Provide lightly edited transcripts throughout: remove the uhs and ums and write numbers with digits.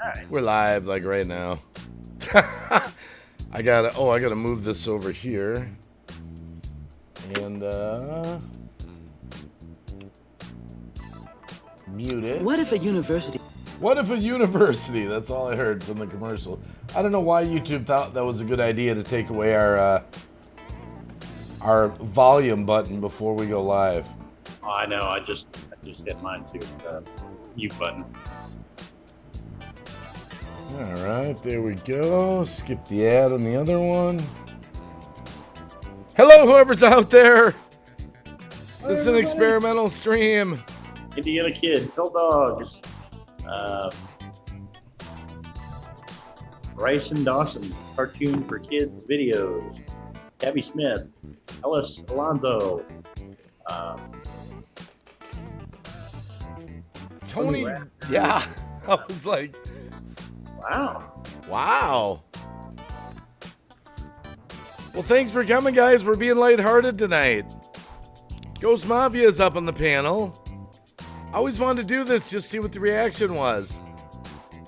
right. We're live like right now. I gotta move this over here. And mute it. What if a university? What if a university? That's all I heard from the commercial. I don't know why YouTube thought that was a good idea to take away our volume button before we go live. Oh, I know. I just hit mine too. The mute button. All right, there we go. Skip the ad on the other one. Hello, whoever's out there. This is an experimental stream. Indiana Kid, Kill Dogs. Bryson Dawson, cartoon for kids videos. Gabby Smith, Ellis Alonzo. Tony, yeah. I was like, wow. Well, thanks for coming, guys. We're being lighthearted tonight. Ghost Mafia is up on the panel. I always wanted to do this, just see what the reaction was.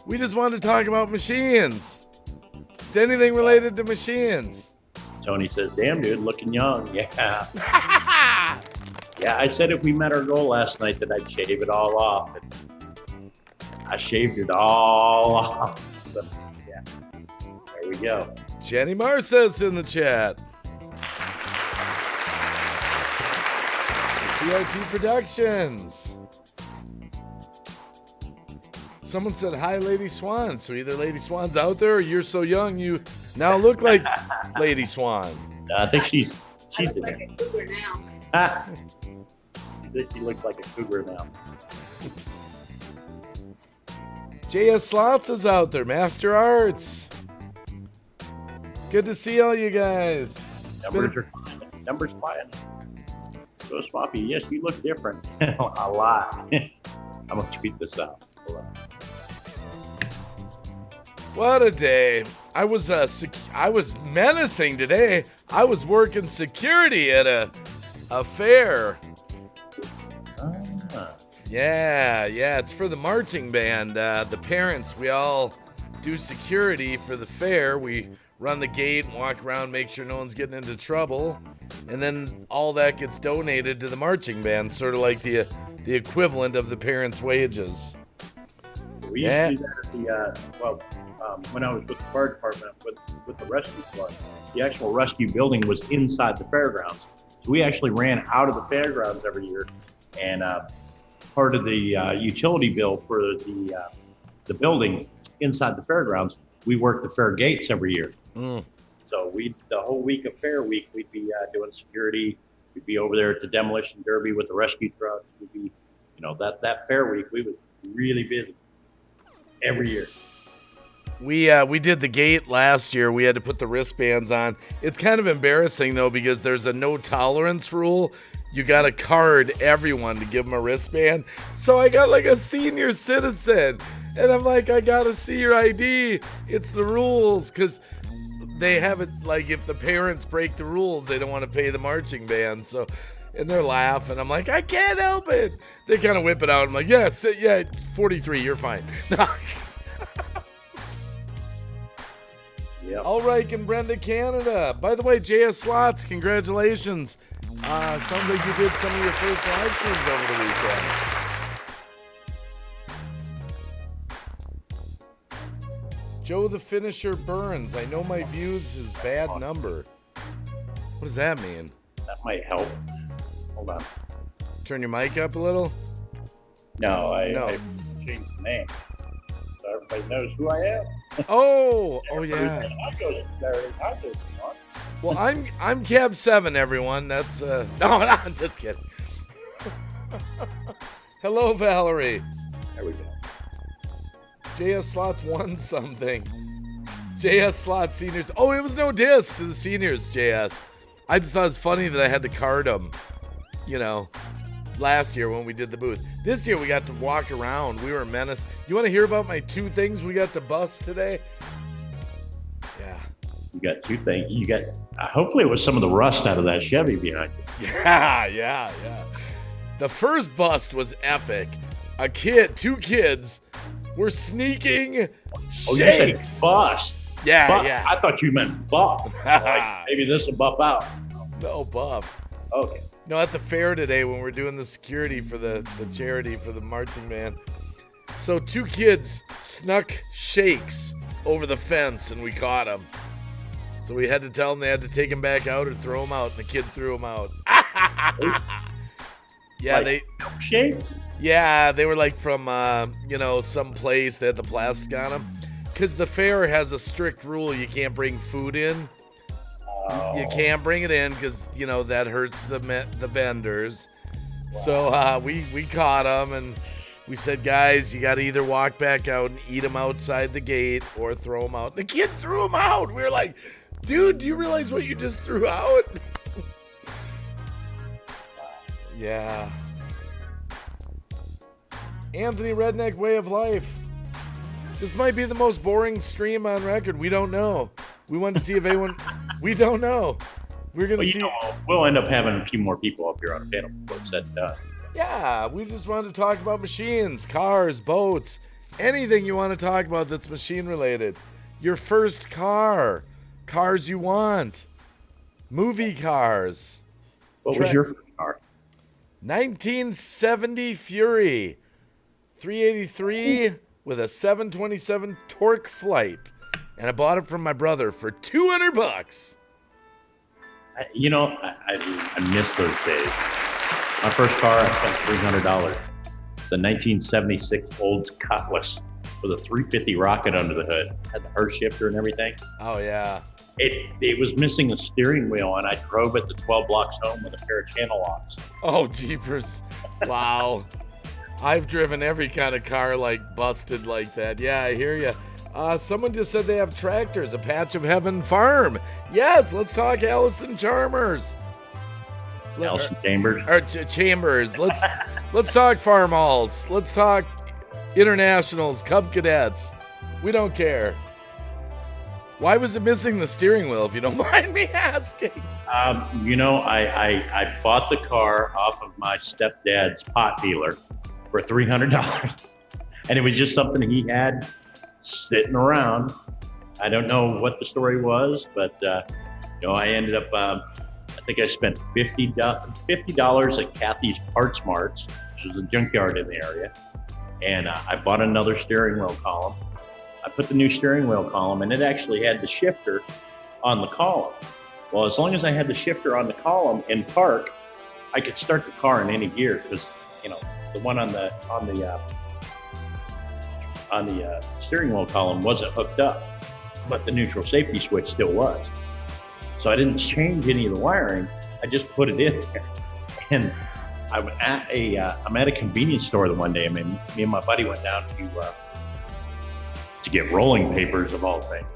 We just wanted to talk about machines. Just anything related to machines. Tony says, damn, dude, looking young. Yeah. Yeah, I said if we met our goal last night that I'd shave it all off. And I shaved it all off. So, yeah, there we go. Jenny Marcus in the chat. CIP Productions. Someone said, hi, Lady Swan. So either Lady Swan's out there or you're so young you now look like Lady Swan. I think she's in like there. a cougar now. She looks like a cougar now. JS Slots is out there. Master Arts. Good to see all you guys. Numbers quiet. So Swappy, yes, you look different. A lot. I'm gonna tweet this out. What a day. I was menacing today. I was working security at a fair. Yeah, it's for the marching band. The parents, we all do security for the fair. We run the gate and walk around, make sure no one's getting into trouble. And then all that gets donated to the marching band, sort of like the equivalent of the parents' wages. We used to do that at when I was with the fire department with the rescue squad. The actual rescue building was inside the fairgrounds. So we actually ran out of the fairgrounds every year, and part of the utility bill for the building inside the fairgrounds, we worked the fair gates every year. So the whole week of fair week, we'd be doing security. We'd be over there at the demolition derby with the rescue trucks. We'd be, that fair week, we was really busy every year. We did the gate last year. We had to put the wristbands on. It's kind of embarrassing though, because there's a no tolerance rule. You got to card everyone to give them a wristband. So I got like a senior citizen, and I'm like, I got to see your ID. It's the rules, because they have it like if the parents break the rules, they don't want to pay the marching band. So, and they're laughing. I'm like, I can't help it. They kind of whip it out. I'm like, yeah, 43, you're fine. Yep. All right, and Brenda Canada. By the way, JS Slots, congratulations. Sounds like you did some of your first live streams over the weekend. Joe the Finisher Burns. I know my views is bad number. What does that mean? That might help. Hold on. Turn your mic up a little? No, I changed the name. So everybody knows who I am. Oh yeah. Well, I'm Cab 7, everyone. That's no, I'm just kidding. Hello, Valerie. There we go. JS Slots won something. JS Slots seniors. Oh, it was no diss to the seniors, JS. I just thought it was funny that I had to card them, last year when we did the booth. This year we got to walk around. We were a menace. You want to hear about my 2 things we got to bust today? Yeah. You got 2 things. You got, hopefully it was some of the rust out of that Chevy behind you. Yeah. The first bust was epic. 2 kids We're sneaking Oh, you shakes. said bust. Yeah, Buff. yeah. I thought you meant buff. Like, maybe this will buff out. No buff. Okay. No, at the fair today when we're doing the security for the charity for the marching band. So 2 kids snuck shakes over the fence and we caught them. So we had to tell them they had to take them back out or throw them out. And the kid threw them out. Yeah, Like milkshake? Yeah, they were like from, some place. They had the plastic on them. Because the fair has a strict rule. You can't bring food in. Oh. You can't bring it in because, that hurts the vendors. Wow. So we caught them and we said, guys, you got to either walk back out and eat them outside the gate or throw them out. The kid threw them out. We were like, dude, do you realize what you just threw out? Yeah. Anthony Redneck Way of Life. This might be the most boring stream on record. We don't know. We want to see if anyone... We don't know. We're going to see... We'll end up having a few more people up here on the panel before it's said and done. Yeah, we just wanted to talk about machines, cars, boats, anything you want to talk about that's machine related. Your first car, cars you want, movie cars. What was your first car? 1970 Fury, 383 with a 727 Torque Flight, and I bought it from my brother for $200. I miss those days. My first car, I spent $300. It's a 1976 Olds Cutlass with a 350 rocket under the hood. Had the Hurst shifter and everything. Oh yeah. It was missing a steering wheel, and I drove it the 12 blocks home with a pair of channel locks. Oh jeepers! Wow. I've driven every kind of car like busted like that. Yeah, I hear you. Someone just said they have tractors, a Patch of Heaven farm. Yes, let's talk Allison Chalmers. Allison Chambers. Or Chambers. Let's talk farm halls. Let's talk internationals, Cub Cadets. We don't care. Why was it missing the steering wheel, if you don't mind me asking? I bought the car off of my stepdad's pot dealer for $300. And it was just something he had sitting around. I don't know what the story was, but I ended up, I think I spent $50 at Kathy's Parts Marts, which was a junkyard in the area. And I bought another steering wheel column. I put the new steering wheel column, and it actually had the shifter on the column. Well, as long as I had the shifter on the column in park, I could start the car in any gear because, the one on the steering wheel column wasn't hooked up, but the neutral safety switch still was. So I didn't change any of the wiring. I just put it in there. And I'm at a convenience store the one day. Me and my buddy went down to get rolling papers of all things.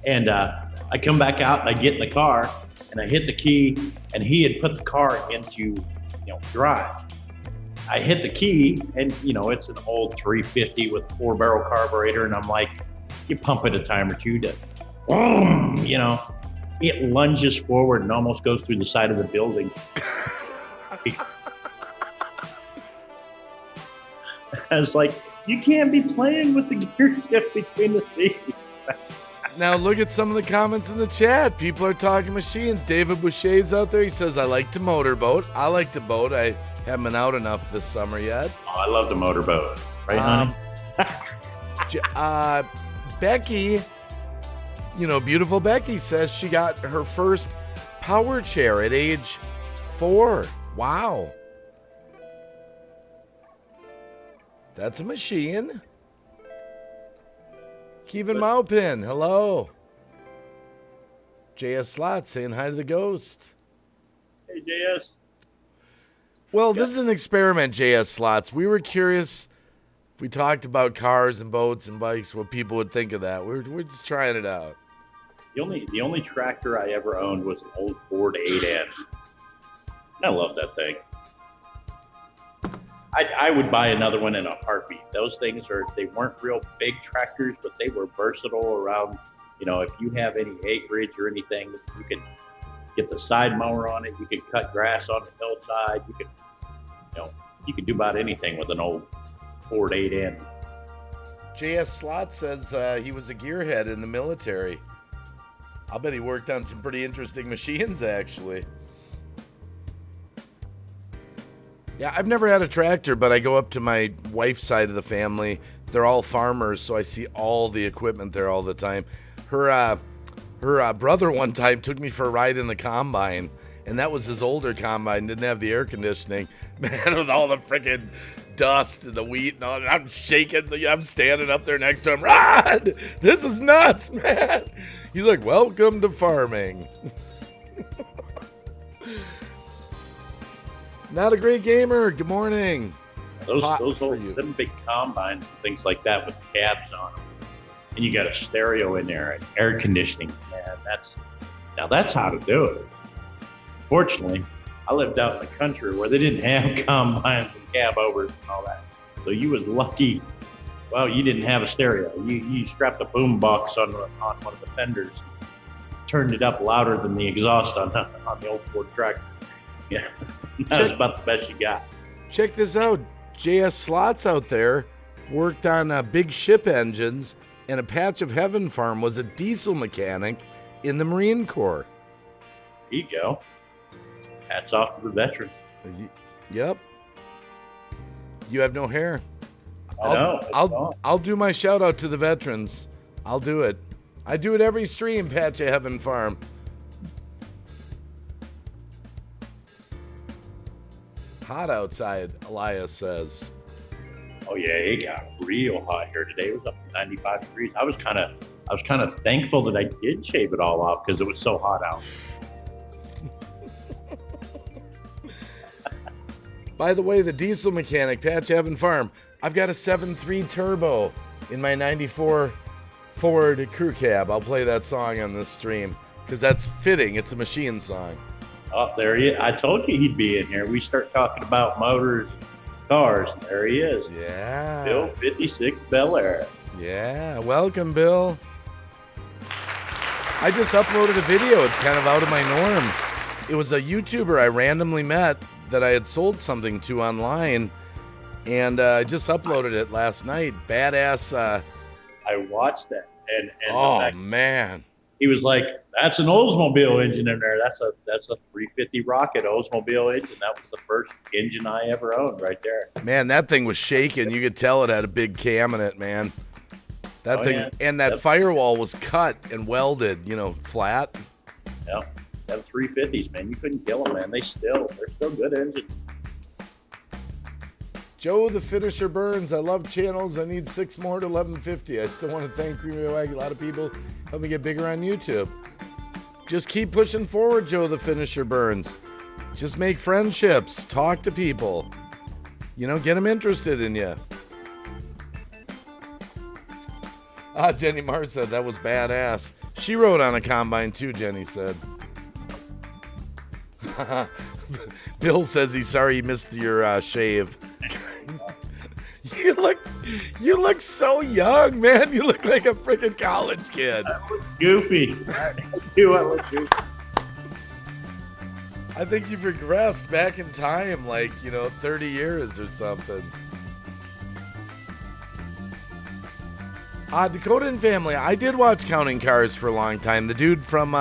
And I come back out and I get in the car and I hit the key, and he had put the car into drive. I hit the key, and it's an old 350 with 4-barrel carburetor, and I'm like, you pump it a time or two to, boom, it lunges forward and almost goes through the side of the building. I was like, you can't be playing with the gear shift between the seats. Now look at some of the comments in the chat. People are talking machines. David Boucher's out there. He says, I like to motorboat. I like to boat. I haven't been out enough this summer yet. Oh, I love the motorboat. Right, honey? Becky, beautiful Becky says she got her first power chair at age 4. Wow. That's a machine. Kevin Maupin, hello. JS Slot saying hi to the ghost. Hey, JS. Well, this is an experiment, JS Slots. We were curious if we talked about cars and boats and bikes, what people would think of that. We're just trying it out. The only tractor I ever owned was an old Ford 8N. I love that thing. I would buy another one in a heartbeat. Those things they weren't real big tractors, but they were versatile around, if you have any acreage or anything, you could get the side mower on it. You could cut grass on the hillside. You could do about anything with an old Ford 8 in. JS Slot says he was a gearhead in the military. I'll bet he worked on some pretty interesting machines, actually. Yeah, I've never had a tractor, but I go up to my wife's side of the family. They're all farmers, so I see all the equipment there all the time. Her brother one time took me for a ride in the combine, and that was his older combine, didn't have the air conditioning. Man, with all the freaking dust and the wheat and all that, I'm shaking. I'm standing up there next to him. Rod, this is nuts, man. He's like, welcome to farming. Not a great gamer. Good morning. Those old, them big combines and things like that with cabs on them. And you got a stereo in there and air conditioning. Man, that's how to do it. Fortunately, I lived out in the country where they didn't have combines and cab overs and all that. So you was lucky. Well, you didn't have a stereo. You strapped a boom box on one of the fenders, turned it up louder than the exhaust on the old Ford tractor. Yeah, that was about the best you got. Check this out. JS Slots out there worked on big ship engines, and a patch of heaven farm was a diesel mechanic in the Marine Corps. There you go. Hats off to the veterans. Yep. You have no hair. I know. I'll do my shout out to the veterans. I'll do it. I do it every stream, Patch of Heaven Farm. Hot outside, Elias says. Oh yeah, it got real hot here today. It was up to 95 degrees. I was kind of thankful that I did shave it all off because it was so hot out. By the way, the diesel mechanic, Patch Heaven Farm, I've got a 7.3 turbo in my 94 Ford crew cab. I'll play that song on this stream because that's fitting. It's a machine song. Oh, there he is. I told you he'd be in here. We start talking about motors and cars, and there he is. Yeah. Bill 56 Bel Air. Yeah, welcome, Bill. I just uploaded a video. It's kind of out of my norm. It was a YouTuber I randomly met that I had sold something to online, and I just uploaded it last night. Badass. I watched that, and oh man, he was like, "That's an Oldsmobile engine in there. That's a 350 Rocket Oldsmobile engine. That was the first engine I ever owned, right there." Man, that thing was shaking. You could tell it had a big cam in it, man. That thing, yeah. And that firewall was cut and welded, flat. Yeah. Them 350s, man, you couldn't kill them, man. They're still good engines. Joe the Finisher Burns, I love channels. I need 6 more to 1150. I still want to thank Green Bay Wacky. A lot of people help me get bigger on YouTube. Just keep pushing forward, Joe the Finisher Burns. Just make friendships. Talk to people. Get them interested in you. Jenny Marr said that was badass. She rode on a combine too, Jenny said. Bill says he's sorry he missed your shave. You look so young, man. You look like a freaking college kid. I look goofy. I look goofy. I think you've regressed back in time, 30 years or something. Dakota and family, I did watch Counting Cars for a long time. The dude from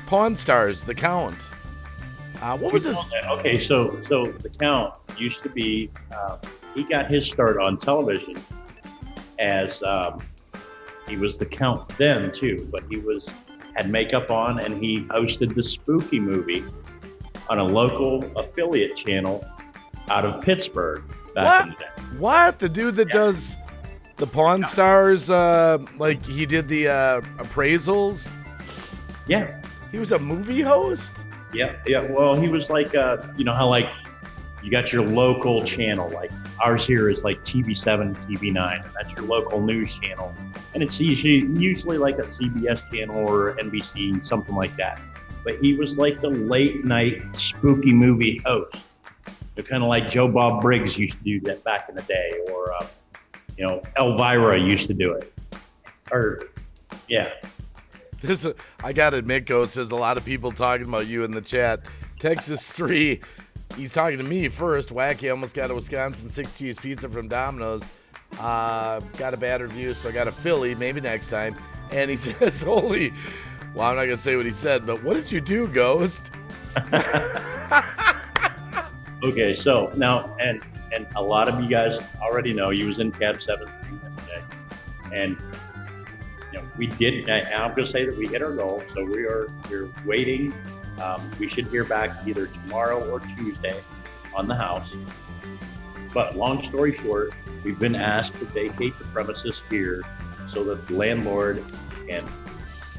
Pawn Stars, the Count. What was this? Okay, so the Count used to be, he got his start on television as, he was the Count then too, but he had makeup on and he hosted the Spooky movie on a local affiliate channel out of Pittsburgh back in the day. What? The dude that does the Pawn Stars, he did the appraisals? Yeah. He was a movie host? Yeah. Well, he was like, how you got your local channel, like ours here is like TV7, TV9, and that's your local news channel. And it's usually like a CBS channel or NBC, something like that. But he was like the late night spooky movie host. Kind of like Joe Bob Briggs used to do that back in the day, or, Elvira used to do it. Or, yeah. I gotta admit, Ghost, there's a lot of people talking about you in the chat. Texas 3, he's talking to me first. Wacky almost got a Wisconsin 6 cheese pizza from Domino's. Got a bad review, so I got a Philly, maybe next time. And he says, holy, well, I'm not going to say what he said, but what did you do, Ghost? Okay, so now, and a lot of you guys already know, you was in cab 7 yesterday. And, we did, and I'm going to say that we hit our goal. So we're waiting. We should hear back either tomorrow or Tuesday on the house. But long story short, we've been asked to vacate the premises here so that the landlord can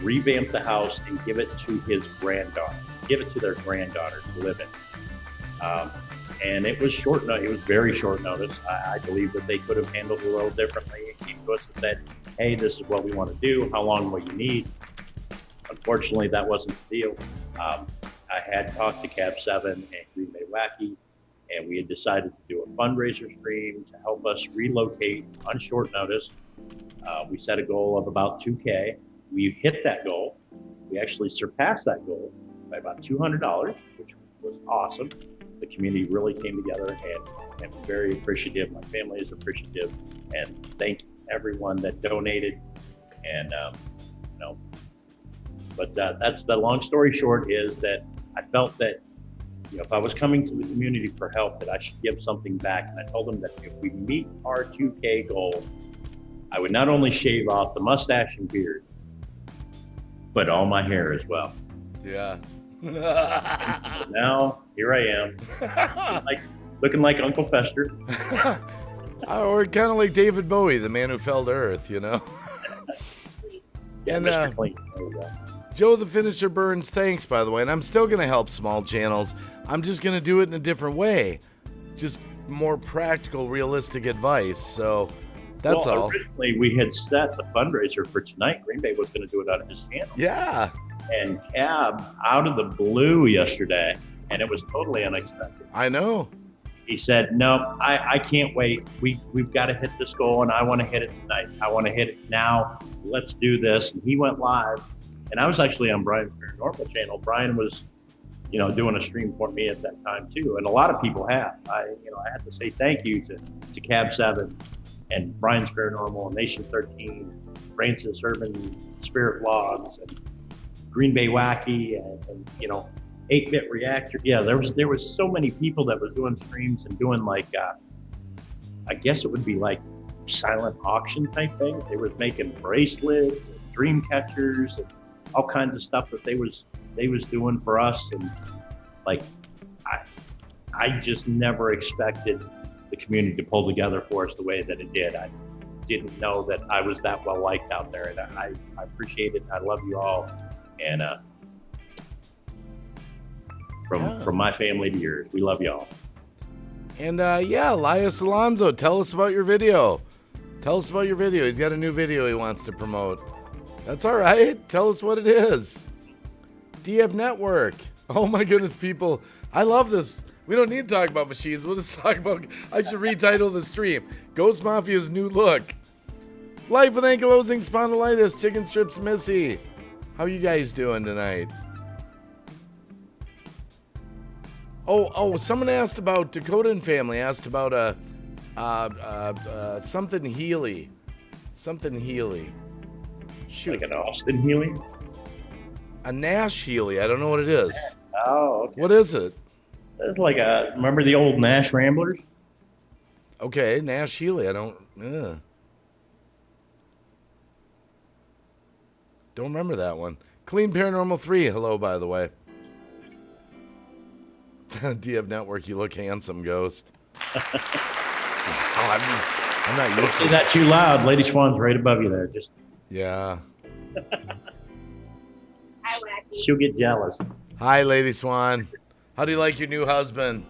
revamp the house and give it to his granddaughter, give it to their granddaughter to live in. And it was short notice. It was very short notice. I believe that they could have handled it a little differently and came to us and said, hey, this is what we want to do. How long will you need? Unfortunately, that wasn't the deal. I had talked to Cab 7 and Green Bay Wacky, and we had decided to do a fundraiser stream to help us relocate on short notice. We set a goal of about $2K. We hit that goal. We actually surpassed that goal by about $200, which was awesome. The community really came together, and I'm very appreciative. My family is appreciative, and thank everyone that donated. And but that's the long story short is that I felt that if I was coming to the community for help, that I should give something back. And I told them that if we meet our 2K goal, I would not only shave off the mustache and beard, but all my hair as well. Yeah. Now here I am, looking like Uncle Fester. Or kind of like David Bowie, the man who fell to earth, Yeah, And Mr. Clean. There we go. Joe the Finisher Burns, thanks, by the way. And I'm still going to help small channels. I'm just going to do it in a different way. Just more practical, realistic advice. So that's all. Originally, we had set the fundraiser for tonight. Green Bay was going to do it out of his channel. Yeah. And Cab, out of the blue yesterday, and it was totally unexpected. I know. He said, no, I can't wait. We've got to hit this goal, and I want to hit it tonight. I want to hit it now. Let's do this. And he went live. And I was actually on Brian's Paranormal channel. Brian was, doing a stream for me at that time too. And a lot of people have. I have to say thank you to Cab 7 and Brian's Paranormal and Nation 13, Francis Urban Spirit Vlogs, and Green Bay Wacky, and 8-Bit Reactor. Yeah, there was so many people that was doing streams and doing I guess it would be like silent auction type things. They was making bracelets and dream catchers and all kinds of stuff that they was doing for us. And I just never expected the community to pull together for us the way that it did. I didn't know that I was that well liked out there, and I appreciate it. I love you all. And from my family to yours, we love y'all. And Elias Alonso, tell us about your video. He's got a new video he wants to promote. That's all right. Tell us what it is. DF Network. Oh my goodness, people. I love this. We don't need to talk about machines. We'll just talk about, I should retitle the stream. Ghost Mafia's new look. Life with ankylosing spondylitis. Chicken strips Missy. How you guys doing tonight? Oh, someone asked about, Dakota and family asked about something Healy. Something Healy. Shoot. Like an Austin Healy? A Nash Healy. I don't know what it is. Oh, okay. What is it? It's like remember the old Nash Ramblers? Okay, Nash Healy. I don't remember that one. Clean Paranormal 3. Hello, by the way. DF Network, you look handsome, Ghost. I'm not used to Say that too loud. Lady Swan's right above you there. Just yeah. Hi, Wacky. she'll get jealous. Hi, Lady Swan. How do you like your new husband?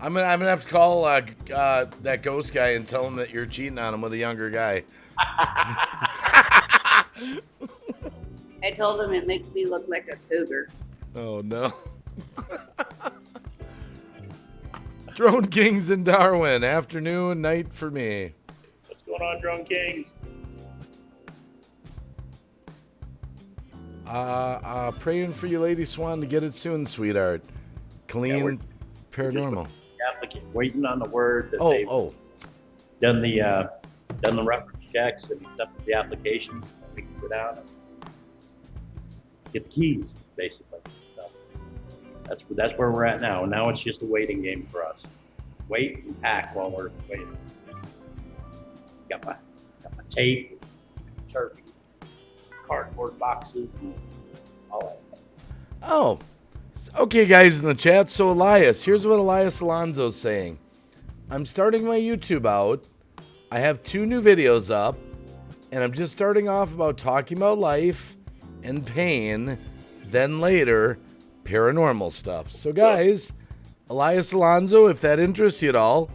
I'm gonna have to call that ghost guy and tell him that you're cheating on him with a younger guy. I told him it makes me look like a cougar. Oh no. Drone Kings in Darwin. Afternoon, night for me. What's going on, Drone King? Praying for you, Lady Swan, to get it soon, sweetheart. Clean Yeah, Paranormal. Applicant waiting on the word that they done the reference checks and accepted the application. We can go down and get the keys, basically. So that's where we're at now. Now it's just a waiting game for us. Wait and pack while we're waiting. Got my tape, Sharpie, cardboard boxes, and all that stuff. Oh, okay, guys in the chat. So Elias, here's what Elias Alonso's saying. I'm starting my YouTube out. I have 2 new videos up, and I'm just starting off about talking about life and pain, then later, paranormal stuff. So guys, Elias Alonso, if that interests you at all,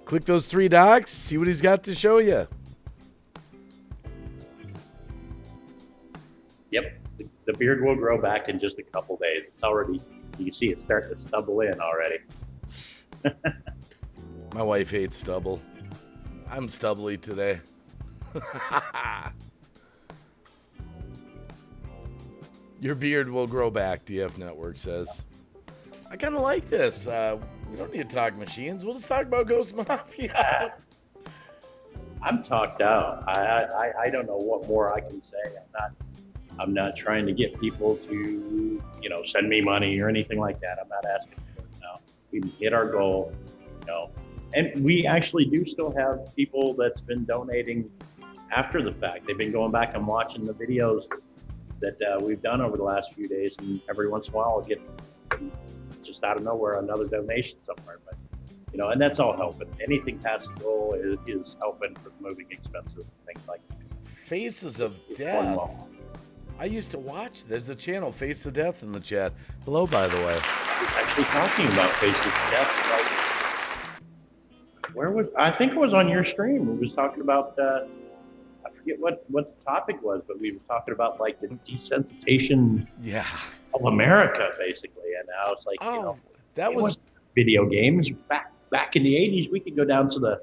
click those 3 dots, see what he's got to show you. Yep, the beard will grow back in just a couple days. It's already, you can see it start to stubble in already. My wife hates stubble. I'm stubbly today. Your beard will grow back, DF Network says. I kind of like this. We don't need to talk machines. We'll just talk about Ghost Mafia. I'm talked out. I don't know what more I can say. I'm not trying to get people to, send me money or anything like that. I'm not asking for it now. We hit our goal, and we actually do still have people that's been donating after the fact. They've been going back and watching the videos that we've done over the last few days, and every once in a while I'll get just out of nowhere another donation somewhere. But and that's all helping. Anything past the goal is helping for moving expenses and things like that. Faces of Death. I used to watch. There's a channel, Face of Death, in the chat. Hello, by the way. I was actually talking about Faces of Death. I think it was on your stream. We was talking about, I forget what the topic was, but we were talking about like the desensitization of America, basically. And I was like, that was video games. Back in the 80s, we could go down to the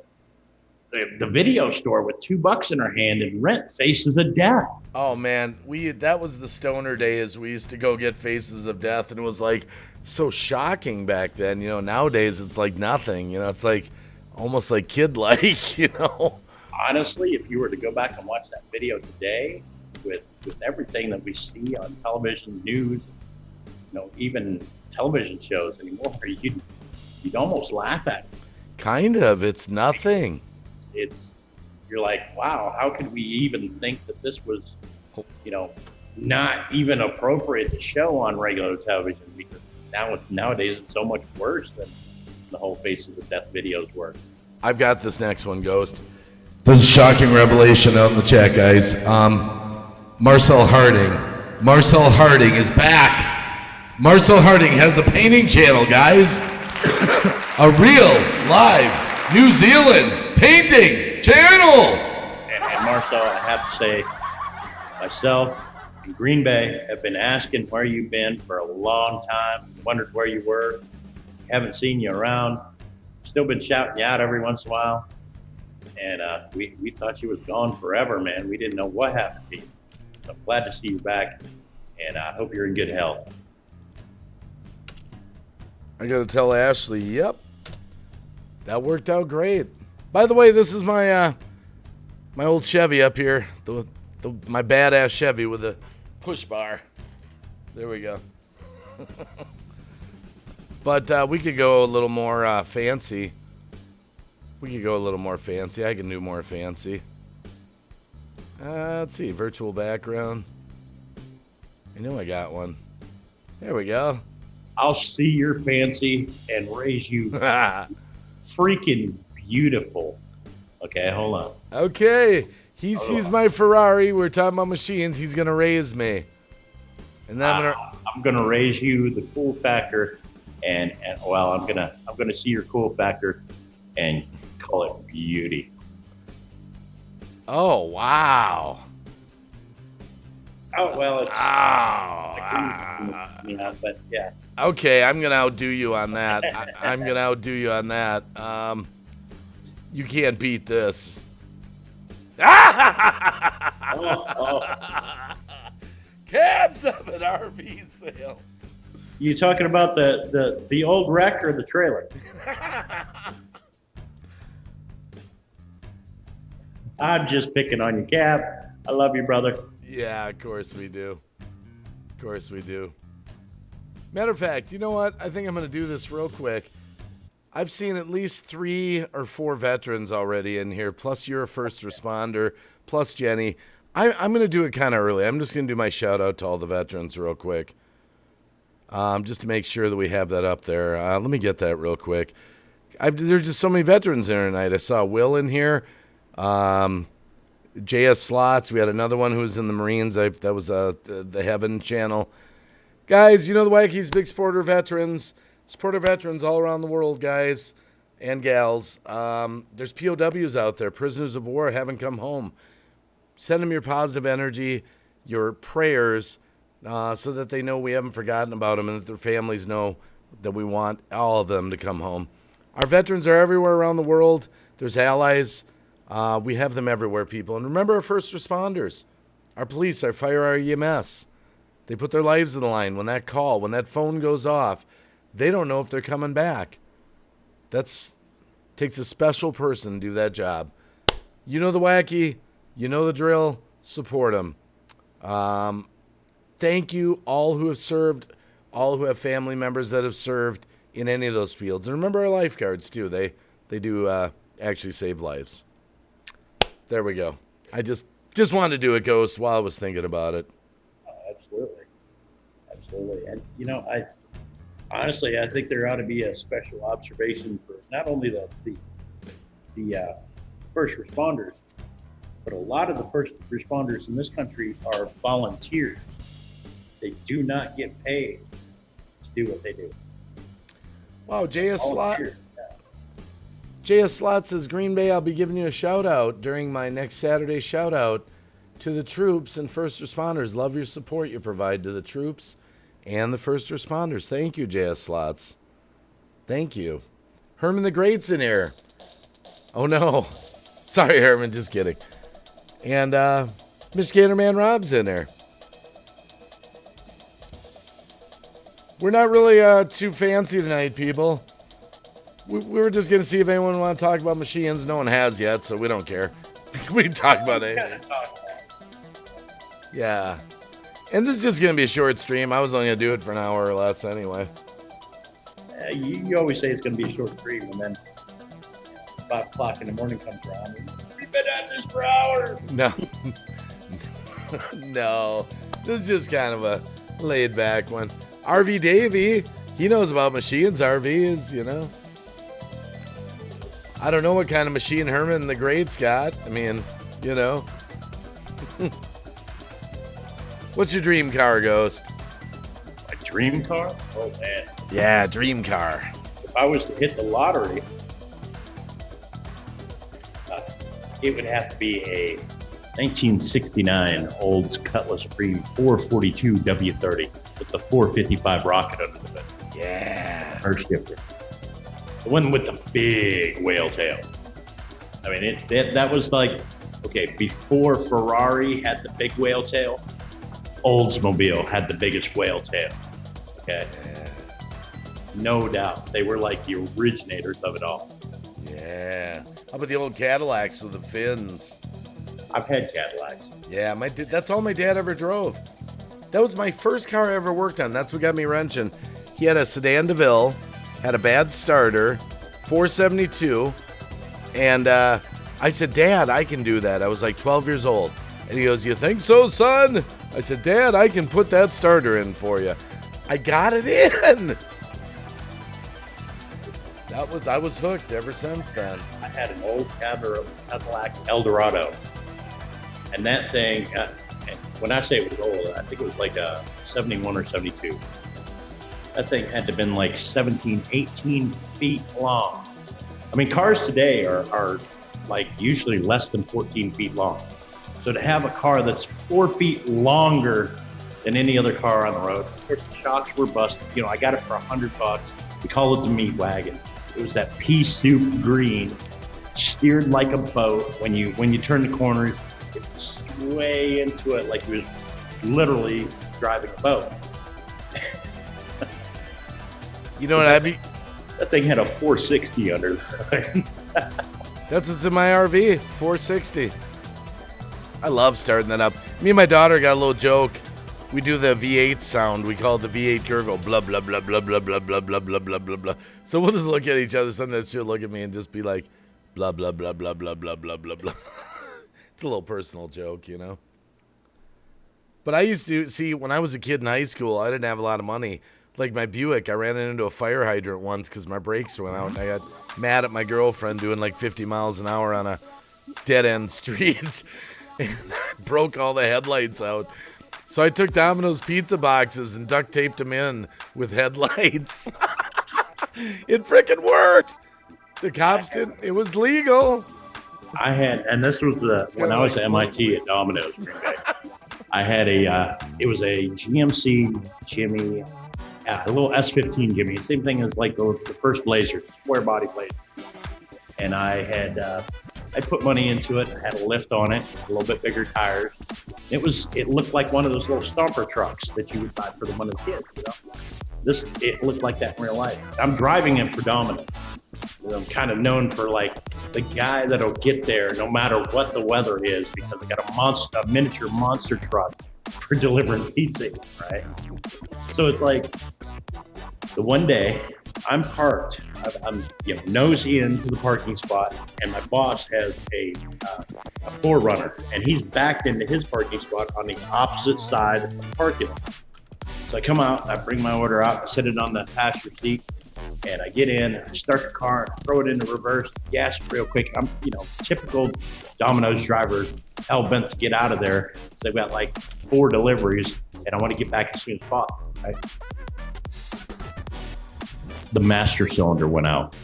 video store with $2 in our hand and rent Faces of Death. Oh man, that was the stoner days. We used to go get Faces of Death, and it was like so shocking back then. Nowadays it's like nothing. It's like almost like kid-like. Honestly, if you were to go back and watch that video today, with everything that we see on television, news, even television shows anymore, you'd almost laugh at it. Kind of. It's nothing. You're like, wow, how could we even think that this was, not even appropriate to show on regular television? Because nowadays it's so much worse than the whole Faces of Death videos were. I've got this next one, Ghost. This is a shocking revelation out in the chat, guys. Marcel Harding is back. Marcel Harding has a painting channel, guys. A real, live, New Zealand painting channel. And Marcel, I have to say, myself and Green Bay have been asking where you've been for a long time, wondered where you were, haven't seen you around, still been shouting you out every once in a while. And we thought you was gone forever, man. We didn't know what happened to you. So I'm glad to see you back, and I hope you're in good health. I gotta tell Ashley, yep, that worked out great. By the way, this is my my old Chevy up here, my badass Chevy with a push bar. There we go. But we could go a little more fancy. We could go a little more fancy. I can do more fancy. Let's see, virtual background. I know I got one. There we go. I'll see your fancy and raise you freaking beautiful. Okay, hold on. Okay, he sees my Ferrari. We're talking about machines. He's gonna raise me, and then I'm gonna raise you the cool factor, and well, I'm gonna see your cool factor, and call it beauty. Oh wow. Oh well, it's but yeah. Okay, I'm gonna outdo you on that. I'm gonna outdo you on that. You can't beat this. Cabs up at RV sales. You talking about the old wreck or the trailer? I'm just picking on you, Cap. I love you, brother. Yeah, of course we do. Of course we do. Matter of fact, you know what? I think I'm going to do this real quick. I've seen at least 3 or 4 veterans already in here, plus you're a first responder, plus Jenny. I'm going to do it kind of early. I'm just going to do my shout out to all the veterans real quick. Just to make sure that we have that up there. Let me get that real quick. There's just so many veterans in here tonight. I saw Will in here. JS Slots. We had another one who was in the Marines. That was the Heaven channel. Guys, you know the Wacky's big supporter veterans. Supporter veterans all around the world, guys and gals. There's POWs out there, prisoners of war, haven't come home. Send them your positive energy, your prayers, so that they know we haven't forgotten about them and that their families know that we want all of them to come home. Our veterans are everywhere around the world. There's allies. We have them everywhere, people. And remember our first responders, our police, our fire, our EMS. They put their lives on the line when that call, when that phone goes off. They don't know if they're coming back. Takes a special person to do that job. You know the Wacky. You know the drill. Support them. Thank you all who have served, all who have family members that have served in any of those fields. And remember our lifeguards, too. They do actually save lives. There we go. I just wanted to do a ghost while I was thinking about it. Absolutely. And, you know, honestly, I think there ought to be a special observation for not only the first responders, but a lot of the first responders in this country are volunteers. They do not get paid to do what they do. Wow, JS Slot says, Green Bay, I'll be giving you a shout out during my next Saturday shout out to the troops and first responders. Love your support you provide to the troops and the first responders. Thank you, JS Slots. Thank you. Herman the Great's in here. Oh, no. Sorry, Herman. Just kidding. And Mr. Man Rob's in there. We're not really too fancy tonight, people. We were just going to see if anyone want to talk about machines. No one has yet, so we don't care. We can talk about anything. Yeah. And this is just going to be a short stream. I was only going to do it for an hour or less anyway. You always say it's going to be a short stream, and then 5 o'clock in the morning comes around. And we've been at this for hours. No. No. This is just kind of a laid back one. RV Davey, he knows about machines. RV is, you know. I don't know what kind of machine Herman the Great's got. I mean, you know. What's your dream car, Ghost? My dream car? Oh, man. Yeah, dream car. If I was to hit the lottery, it would have to be a 1969 Olds Cutlass Supreme 442 W30 with the 455 rocket under the hood. Yeah. Or shifter. The one with the big whale tail. I mean, that was like, okay, before Ferrari had the big whale tail, Oldsmobile had the biggest whale tail. Okay. Yeah. No doubt. They were like the originators of it all. Yeah. How about the old Cadillacs with the fins? I've had Cadillacs. Yeah, that's all my dad ever drove. That was my first car I ever worked on. That's what got me wrenching. He had a sedan DeVille, had a bad starter, 472, and I said, Dad, I can do that. I was like 12 years old. And he goes, you think so, son? I said, Dad, I can put that starter in for you. I got it in. I was hooked ever since then. I had an old Cadillac Eldorado. And that thing, when I say it was old, I think it was like a 71 or 72. That thing had to have been like 17, 18 feet long. I mean, cars today are like usually less than 14 feet long. So to have a car that's 4 feet longer than any other car on the road, of course the shocks were busted. You know, I got it for $100. We call it the meat wagon. It was that pea soup green, steered like a boat. When you turn the corners, it was way into it like it was literally driving a boat. You know what I mean? That thing had a 460 under the hood. That's what's in my RV, 460. I love starting that up. Me and my daughter got a little joke. We do the V8 sound. We call it the V8 gurgle. Blah, blah, blah, blah, blah, blah, blah, blah, blah, blah, blah, blah. So we'll just look at each other. Sometimes she'll look at me and just be like, blah, blah, blah, blah, blah, blah, blah, blah, blah. It's a little personal joke, you know? But I used to, see, when I was a kid in high school, I didn't have a lot of money. Like my Buick, I ran into a fire hydrant once because my brakes went out. And I got mad at my girlfriend doing like 50 miles an hour on a dead-end street. And broke all the headlights out. So I took Domino's pizza boxes and duct taped them in with headlights. It freaking worked. The cops didn't. It was legal. I had, and this was when I was at MIT at Domino's. I had it was a GMC Jimmy, a little S15 Jimmy. Same thing as like the first Blazer, square body Blazer. And I put money into it. I had a lift on it, a little bit bigger tires. It looked like one of those little stomper trucks that you would buy for one of the kids. You know, it looked like that in real life. I'm driving it for Domino's. I'm kind of known for like the guy that'll get there no matter what the weather is because I got a miniature monster truck for delivering pizza, right? So it's like the one day I'm parked. I'm nose into the parking spot, and my boss has a 4Runner, and he's backed into his parking spot on the opposite side of the parking lot. So I come out, I bring my order out, I set it on the passenger seat, and I get in, I start the car, throw it into reverse, gas real quick. I'm, typical Domino's driver, hell bent to get out of there. So I've got like 4 deliveries, and I want to get back as soon as possible, right? The master cylinder went out.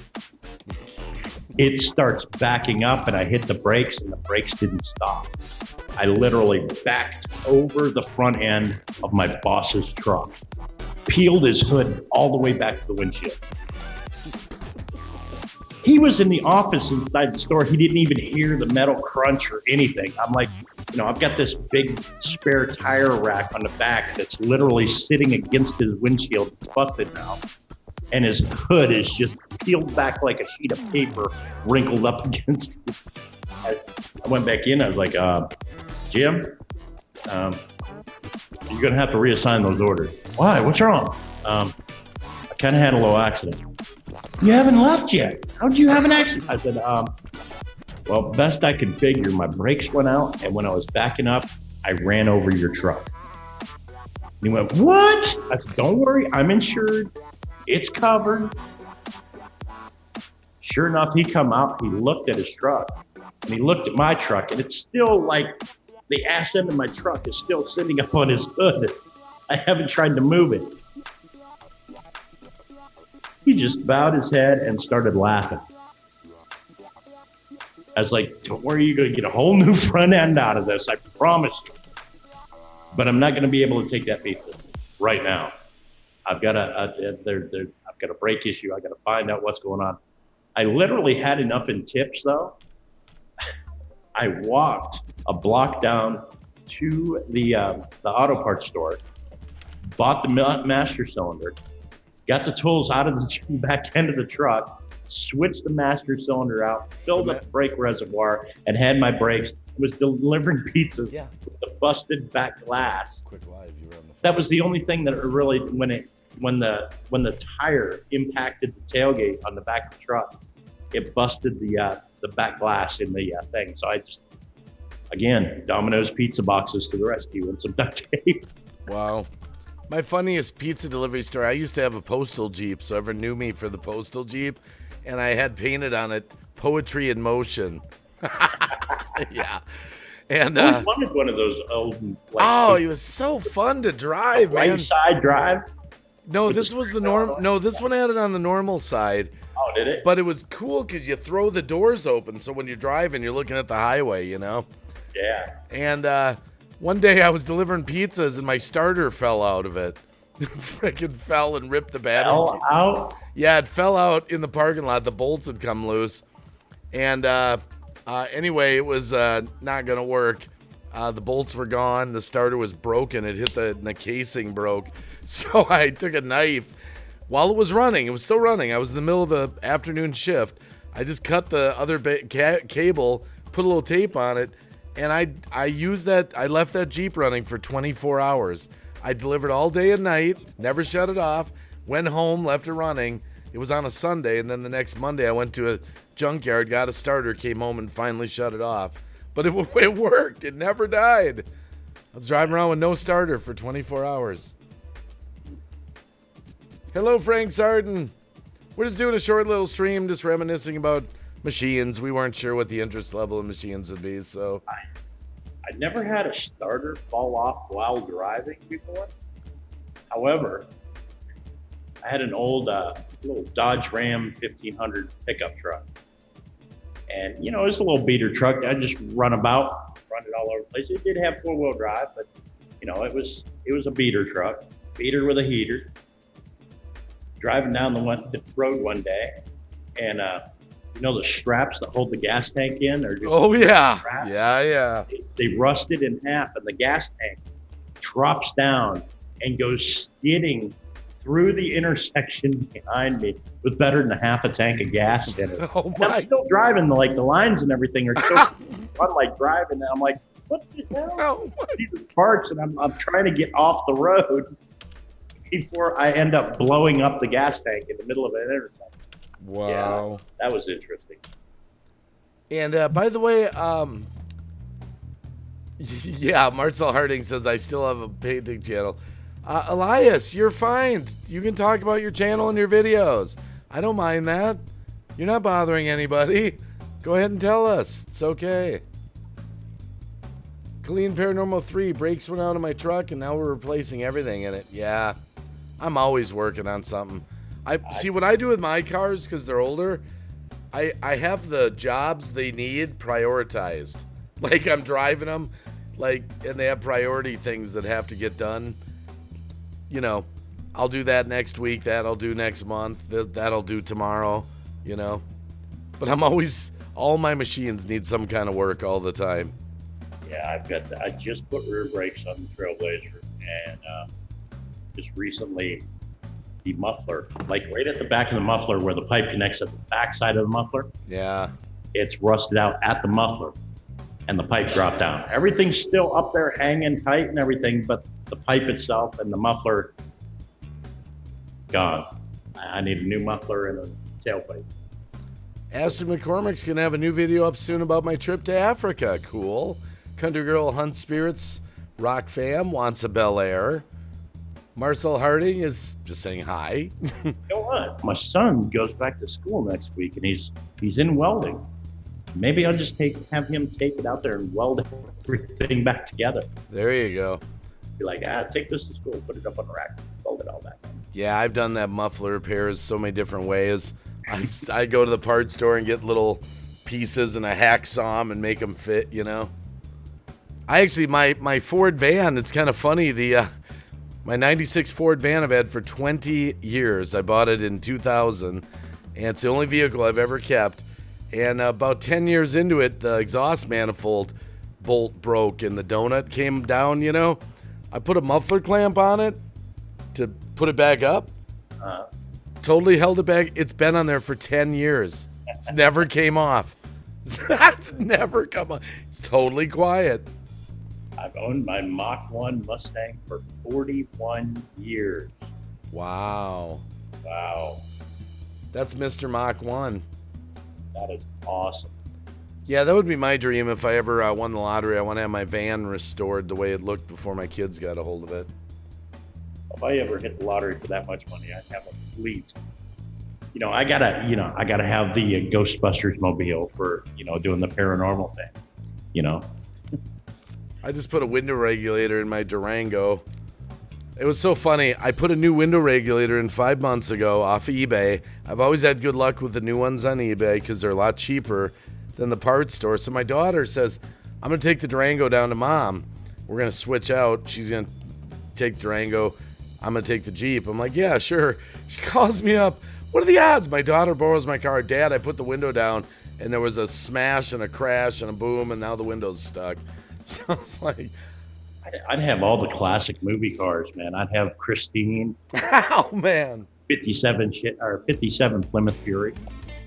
It starts backing up and I hit the brakes and the brakes didn't stop. I literally backed over the front end of my boss's truck, peeled his hood all the way back to the windshield. He was in the office inside the store. He didn't even hear the metal crunch or anything. I'm like, I've got this big spare tire rack on the back that's literally sitting against his windshield. It's busted now. And his hood is just peeled back like a sheet of paper, wrinkled up against it. I went back in. I was like, Jim, you're going to have to reassign those orders. Why? What's wrong? I kind of had a little accident. You haven't left yet. How'd you have an accident? I said, well, best I could figure, my brakes went out. And when I was backing up, I ran over your truck. And he went, what? I said, don't worry. I'm insured. It's covered. Sure enough, he come out, he looked at his truck, and he looked at my truck, and it's still like the ass end of my truck is still sitting up on his hood. I haven't tried to move it. He just bowed his head and started laughing. I was like, don't worry, you're going to get a whole new front end out of this, I promise you. But I'm not going to be able to take that pizza right now. I've got I've got a brake issue. I got to find out what's going on. I literally had enough in tips though. I walked a block down to the auto parts store, bought the master cylinder, got the tools out of the back end of the truck, switched the master cylinder out, filled up the brake reservoir, and had my brakes. Was delivering pizzas with the busted back glass. Quick live, you were on the phone. That was the only thing that really, when the tire impacted the tailgate on the back of the truck, it busted the back glass in the thing. So I just, again, Domino's pizza boxes to the rescue and some duct tape. Wow. My funniest pizza delivery story, I used to have a postal Jeep, so everyone knew me for the postal Jeep, and I had painted on it, Poetry in Motion. Yeah. And I always wanted one of those old. It was so fun to drive, man. Right side drive? No, this was the norm. No, this one had it on the normal side. Oh, did it? But it was cool because you throw the doors open, so when you're driving, you're looking at the highway, Yeah. And one day I was delivering pizzas, and my starter fell out of it. Freaking fell and ripped the battery. Fell out? Yeah, it fell out in the parking lot. The bolts had come loose. And anyway, it was not going to work. The bolts were gone. The starter was broken. It hit the casing broke. So I took a knife while it was running. It was still running. I was in the middle of an afternoon shift. I just cut the other cable, put a little tape on it, and I used that. I left that Jeep running for 24 hours. I delivered all day and night, never shut it off, went home, left it running. It was on a Sunday, and then the next Monday I went to a junkyard, got a starter, came home, and finally shut it off. But it worked. It never died. I was driving around with no starter for 24 hours. Hello, Frank Sarden. We're just doing a short little stream, just reminiscing about machines. We weren't sure what the interest level of machines would be, so. I never had a starter fall off while driving before. However, I had an old little Dodge Ram 1500 pickup truck. And, you know, it's a little beater truck. I just run it all over the place. It did have 4-wheel drive, but, you know, it was a beater truck, beater with a heater. Driving down the road one day, and you know the straps that hold the gas tank in are just straps. Yeah. They rusted in half, and the gas tank drops down and goes skidding through the intersection behind me with better than a half a tank of gas in it. Oh and I'm still driving, the lines and everything are still I'm like driving, and I'm like, what the hell? Jesus parks, and I'm trying to get off the road before I end up blowing up the gas tank in the middle of an intersection. Wow. Yeah, that was interesting. And by the way, yeah, Marcel Harding says, I still have a painting channel. Elias, you're fine. You can talk about your channel and your videos. I don't mind that. You're not bothering anybody. Go ahead and tell us. It's okay. Colleen Paranormal 3, brakes went out of my truck, and now we're replacing everything in it. Yeah. I'm always working on something. I see what I do with my cars, because they're older. I have the jobs they need prioritized. Like, I'm driving them, and they have priority things that have to get done. You know, I'll do that next week. That I'll do next month. That'll do tomorrow. You know, but all my machines need some kind of work all the time. Yeah, I just put rear brakes on the Trailblazer, and just recently the muffler, like right at the back of the muffler where the pipe connects at the back side of the muffler. Yeah. It's rusted out at the muffler and the pipe dropped down. Everything's still up there hanging tight and everything, but the pipe itself and the muffler gone. I need a new muffler and a tailpipe. Ashley McCormick's going to have a new video up soon about my trip to Africa. Cool. Country Girl Hunt Spirits, Rock Fam wants a Bel Air. Marcel Harding is just saying hi. You know what? My son goes back to school next week, and he's in welding. Maybe I'll just have him take it out there and weld everything back together. There you go. Be like, take this to school, put it up on the rack, weld it all back. Yeah, I've done that muffler repairs so many different ways. I go to the parts store and get little pieces and a hacksaw them and make them fit, you know. I actually, my Ford van, it's kind of funny, my 96 Ford van I've had for 20 years. I bought it in 2000, and it's the only vehicle I've ever kept. And about 10 years into it, the exhaust manifold bolt broke and the donut came down, you know. I put a muffler clamp on it to put it back up. Totally held it back. It's been on there for 10 years. It's never came off. It's never come on. It's totally quiet. I've owned my Mach 1 Mustang for 41 years. Wow. That's Mr. Mach 1. That is awesome. Yeah, that would be my dream if I ever won the lottery. I want to have my van restored the way it looked before my kids got a hold of it. If I ever hit the lottery for that much money, I'd have a fleet. You know, I gotta have the Ghostbusters mobile for, doing the paranormal thing, I just put a window regulator in my Durango. It was so funny. I put a new window regulator in 5 months ago off eBay. I've always had good luck with the new ones on eBay because they're a lot cheaper than the parts store. So my daughter says, I'm going to take the Durango down to Mom. We're going to switch out. She's going to take Durango. I'm going to take the Jeep. I'm like, yeah, sure. She calls me up. What are the odds? My daughter borrows my car. Dad, I put the window down, and there was a smash and a crash and a boom, and now the window's stuck. So it's like, I'd have all the classic movie cars, man. I'd have Christine. Oh man, 57 Plymouth Fury.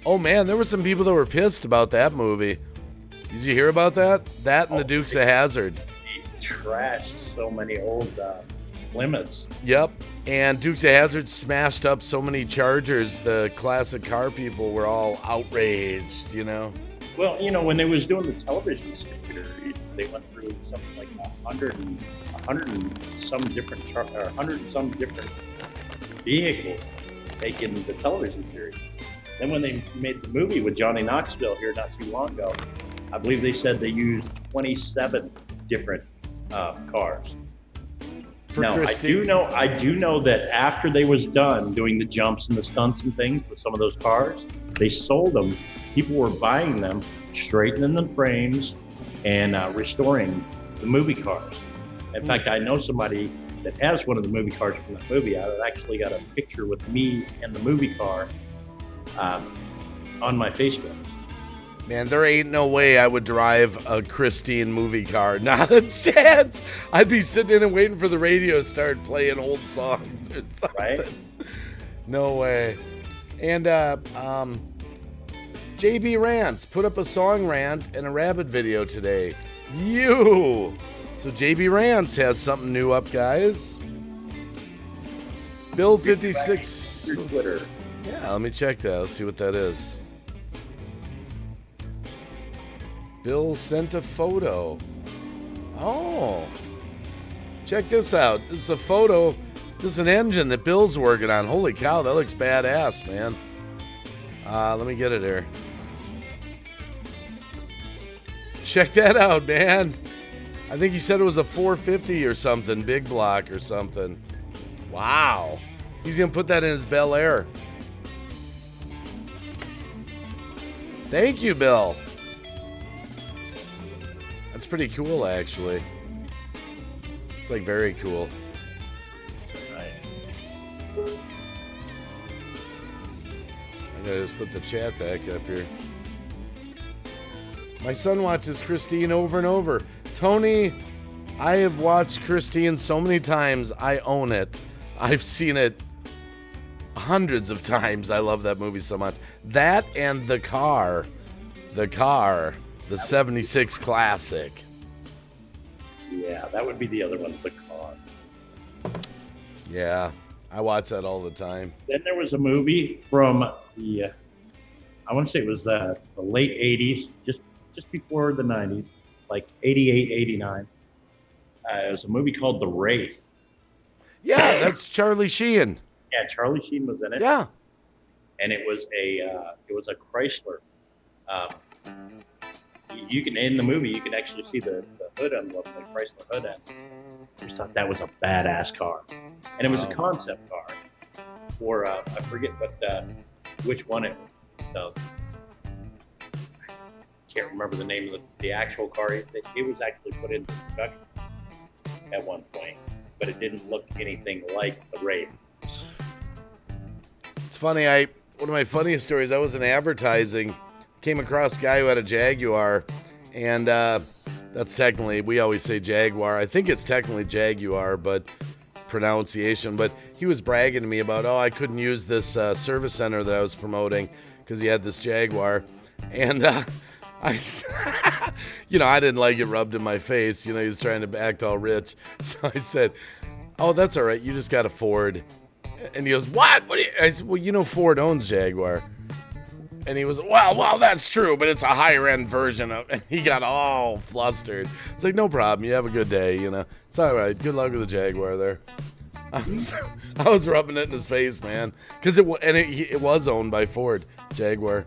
Oh man, there were some people that were pissed about that movie. Did you hear about that? That and the Dukes of Hazzard. They trashed so many old Plymouths. Yep. And Dukes of Hazzard smashed up so many Chargers. The classic car people were all outraged, you know. Well, you know, when they was doing the television series, they went through something like 100 and some different 100 and some different vehicles making the television series. Then when they made the movie with Johnny Knoxville here not too long ago, I believe they said they used 27 different cars. Now, I do know that after they was done doing the jumps and the stunts and things with some of those cars, they sold them. People were buying them, straightening the frames, and restoring the movie cars. In fact, I know somebody that has one of the movie cars from that movie. I actually got a picture with me and the movie car on my Facebook. Man, there ain't no way I would drive a Christine movie car. Not a chance. I'd be sitting in and waiting for the radio to start playing old songs or something. Right? No way. And JB Rants put up a song rant and a rabbit video today. So JB Rants has something new up, guys. Bill 56. Your Twitter. Yeah, let me check that. Let's see what that is. Bill sent a photo. Oh. Check this out. This is a photo. This is an engine that Bill's working on. Holy cow, that looks badass, man. Let me get it here. Check that out, man. I think he said it was a 450 or something. Big block or something. Wow. He's going to put that in his Bel Air. Thank you, Bill. That's pretty cool, actually. It's like very cool. Right. I gotta just put the chat back up here. My son watches Christine over and over. Tony, I have watched Christine so many times, I own it. I've seen it hundreds of times. I love that movie so much. That and The Car, the 76 classic. Yeah, that would be the other one, The Car. Yeah, I watch that all the time. Then there was a movie from the, I want to say it was the late 80s, just before the 90s, like 88, 89. It was a movie called The Wraith. Yeah, that's Charlie Sheen. Yeah, Charlie Sheen was in it. Yeah. And it was a Chrysler. You can, in the movie, you can actually see the hood envelope, the Chrysler hood end. I just thought that was a badass car. And it was a concept car for, I forget which one it was. So, I can't remember the name of the actual car. It was actually put into production at one point, but it didn't look anything like the Wraith. It's funny, one of my funniest stories, I was in advertising, came across a guy who had a Jaguar, and that's technically, we always say Jaguar. I think it's technically Jaguar, but pronunciation. But he was bragging to me about, I couldn't use this service center that I was promoting because he had this Jaguar. And I didn't like it rubbed in my face. He was trying to act all rich. So I said, that's all right. You just got a Ford. And he goes, what? I said, well, Ford owns Jaguar. And he was, well, that's true, but it's a higher end version of. And he got all flustered. It's like, no problem. You have a good day. It's all right. Good luck with the Jaguar there. I was rubbing it in his face, man, because it was owned by Ford Jaguar.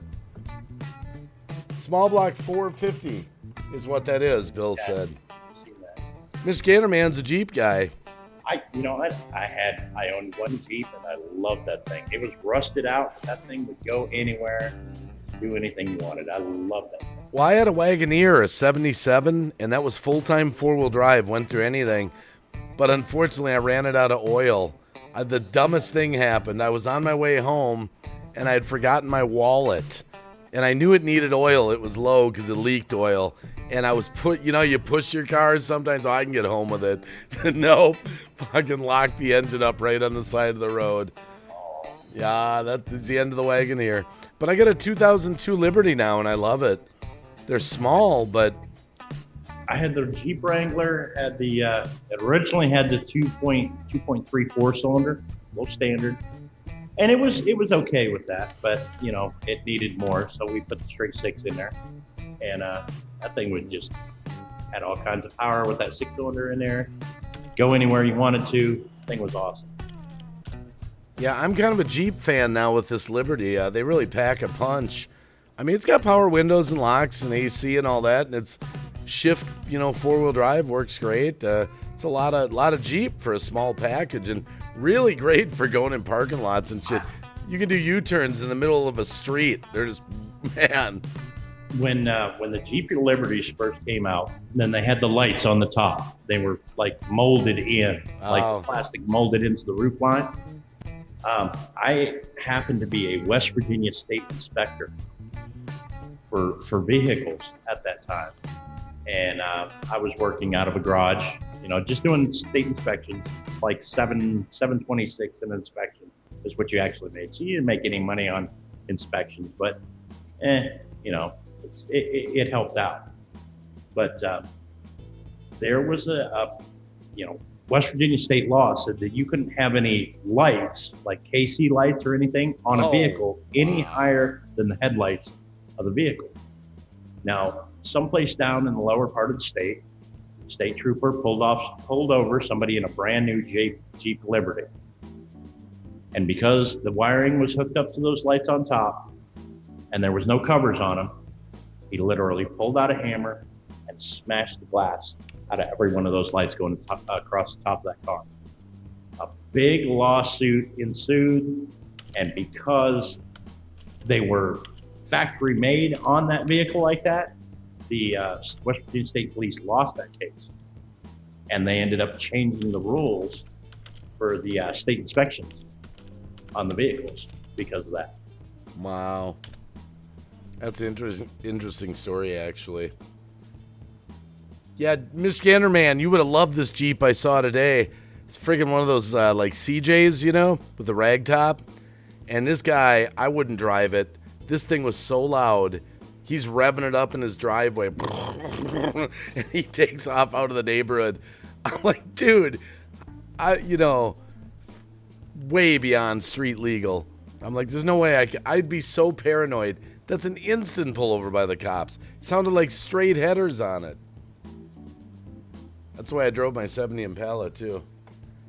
Small block 450 is what that is. Bill said. Mr. Gatorman's a Jeep guy. I owned one Jeep and I loved that thing. It was rusted out. That thing would go anywhere, do anything you wanted. I loved that thing. Well, I had a Wagoneer, a 77, and that was full-time four-wheel drive, went through anything. But unfortunately, I ran it out of oil. The dumbest thing happened. I was on my way home and I had forgotten my wallet. And I knew it needed oil. It was low because it leaked oil. And I was you push your cars sometimes, I can get home with it. Nope. Fucking locked the engine up right on the side of the road. Yeah, that's the end of the Wagoneer. But I got a 2002 Liberty now, and I love it. They're small, but I had the Jeep Wrangler. Had the it originally had the 2.34 cylinder, low standard, and it was okay with that. But you know, it needed more, so we put the straight six in there, and that thing was just had all kinds of power with that six cylinder in there. Go anywhere you wanted to. Thing was awesome. yeah, I'm kind of a Jeep fan now with this Liberty. They really pack a punch. I mean, it's got power windows and locks and AC and all that, and it's shift, you know, 4-wheel drive works great. It's a lot of Jeep for a small package, and really great for going in parking lots and shit. You can do U-turns in the middle of a street. They're just, man. When the Jeep Liberties first came out, then they had the lights on the top. They were like molded in, like plastic molded into the roof line. I happened to be a West Virginia state inspector for vehicles at that time, and I was working out of a garage, you know, just doing state inspections, like 726 an inspection is what you actually made. So you didn't make any money on inspections, but you know, it helped out. But there was a you know, West Virginia state law said that you couldn't have any lights, like KC lights or anything, on a vehicle any higher than the headlights of the vehicle. Now, someplace down in the lower part of the state trooper pulled over somebody in a brand new Jeep Liberty. And because the wiring was hooked up to those lights on top and there was no covers on them, he literally pulled out a hammer and smashed the glass out of every one of those lights going across the top of that car. A big lawsuit ensued, and because they were factory made on that vehicle like that, the West Virginia State Police lost that case, and they ended up changing the rules for the state inspections on the vehicles because of that. Wow. That's an interesting story, actually. Yeah, Mr. Ganderman, you would have loved this Jeep I saw today. It's friggin' one of those like CJs, you know, with the rag top. And this guy, I wouldn't drive it. This thing was so loud. He's revving it up in his driveway. And he takes off out of the neighborhood. I'm like, dude, you know, way beyond street legal. I'm like, there's no way I'd be so paranoid. That's an instant pullover by the cops. It sounded like straight headers on it. That's why I drove my 70 Impala, too.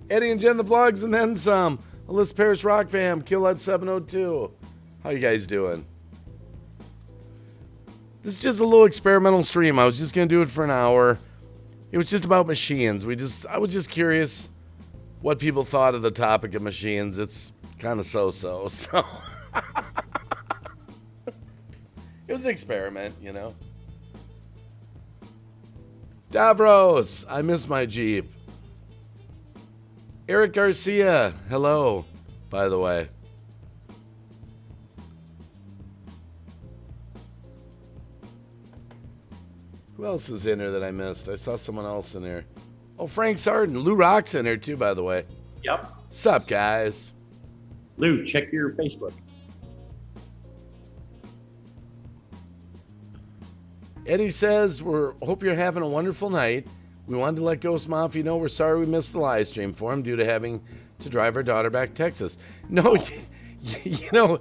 Eddie and Jen, the vlogs, and then some. Alyssa Parrish Rock Fam, Kill at 702. How you guys doing? This is just a little experimental stream. I was just going to do it for an hour. It was just about machines. I was just curious what people thought of the topic of machines. It's kind of so-so, so. It was an experiment, you know. Davros, I miss my Jeep. Eric Garcia, hello, by the way. Who else is in here that I missed? I saw someone else in here. Oh, Frank Sarden. Lou Rock's in here too, by the way. Yep. Sup, guys? Lou, check your Facebook. Eddie says, hope you're having a wonderful night. We wanted to let Ghost Mafia know we're sorry we missed the live stream for him due to having to drive our daughter back to Texas. No, you know,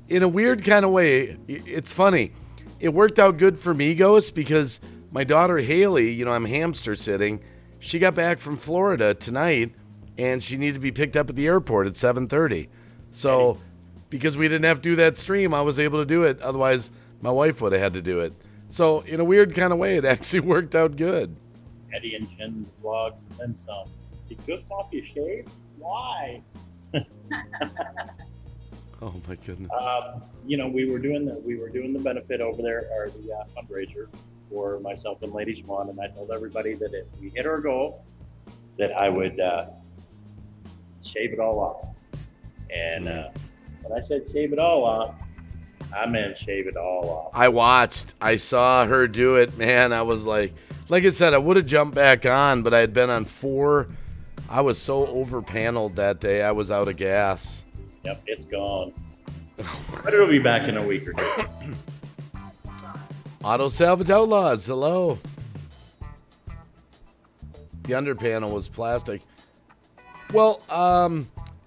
in a weird kind of way, it's funny. It worked out good for me, Ghost, because my daughter Haley, you know, I'm hamster sitting. She got back from Florida tonight, and she needed to be picked up at the airport at 7:30. So, because we didn't have to do that stream, I was able to do it. Otherwise, my wife would have had to do it. So, in a weird kind of way, it actually worked out good. Eddie and Jen's vlogs, and then some. Did Ghost Mafia shave? Why? Oh my goodness. You know, we were doing the benefit over there, or the fundraiser for myself and Ladies One, and I told everybody that if we hit our goal, that I would shave it all off. And when I said shave it all off, I meant shave it all off. I saw her do it, man. I was like I said, I would have jumped back on, but I had been on 4. I was so over paneled that day, I was out of gas. Yep, it's gone. But it'll be back in a week or two. Auto Salvage Outlaws, hello. The under panel was plastic. Well,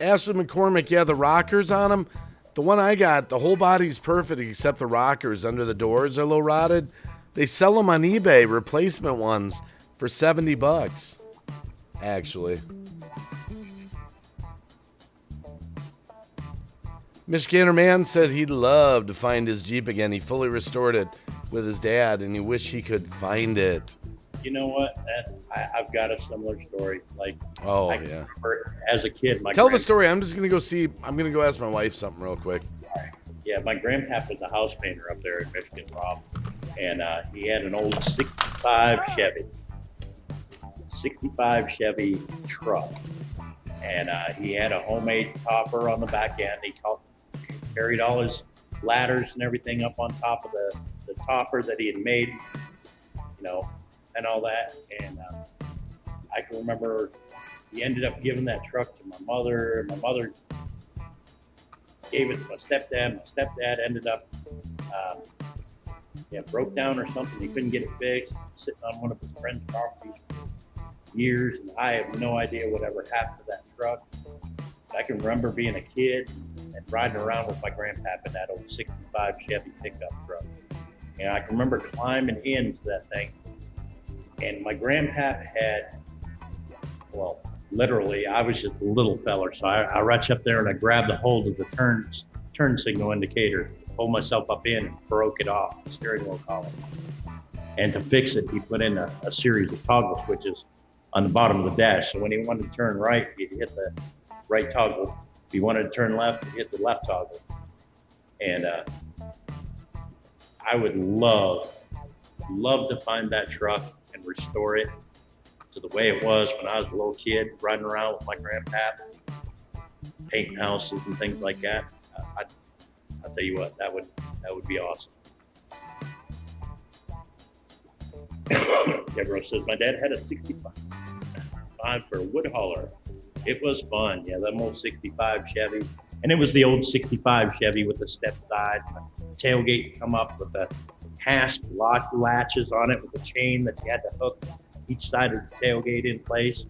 Ashley McCormick, yeah, the rockers on them. The one I got, the whole body's perfect except the rockers under the doors are a little rotted. They sell them on eBay, replacement ones, for $70, actually. Michigander Man said he'd love to find his Jeep again. He fully restored it with his dad, and he wished he could find it. You know what? I've got a similar story. Like, Oh, I yeah. remember as a kid, my Tell the story. I'm just going to go see. I'm going to go ask my wife something real quick. Yeah, my grandpap was a house painter up there in Michigan, Rob, and he had an old 65 Chevy truck, and he had a homemade topper on the back end. He carried all his ladders and everything up on top of the topper that he had made, and all that. And I can remember he ended up giving that truck to my mother. My mother gave it to my stepdad. My stepdad ended up, broke down or something. He couldn't get it fixed. Sitting on one of his friend's properties for years, and I have no idea whatever happened to that truck. I can remember being a kid and riding around with my grandpap in that old 65 Chevy pickup truck. And I can remember climbing into that thing. And my grandpap had, well, literally, I was just a little feller. So I reached up there and I grabbed the hold of the turn signal indicator, pulled myself up in and broke it off, the steering wheel column. And to fix it, he put in a series of toggle switches on the bottom of the dash. So when he wanted to turn right, he'd hit the right toggle. If he wanted to turn left, he'd hit the left toggle. And I would love to find that truck and restore it to the way it was when I was a little kid, riding around with my grandpap, painting houses and things like that. I'll tell you what, that would be awesome. Deborah says, my dad had a 65 for a wood hauler. It was fun. Yeah, that old 65 Chevy. And it was the old 65 Chevy with the step side, the tailgate come up with the hasp lock latches on it with a chain that you had to hook each side of the tailgate in place.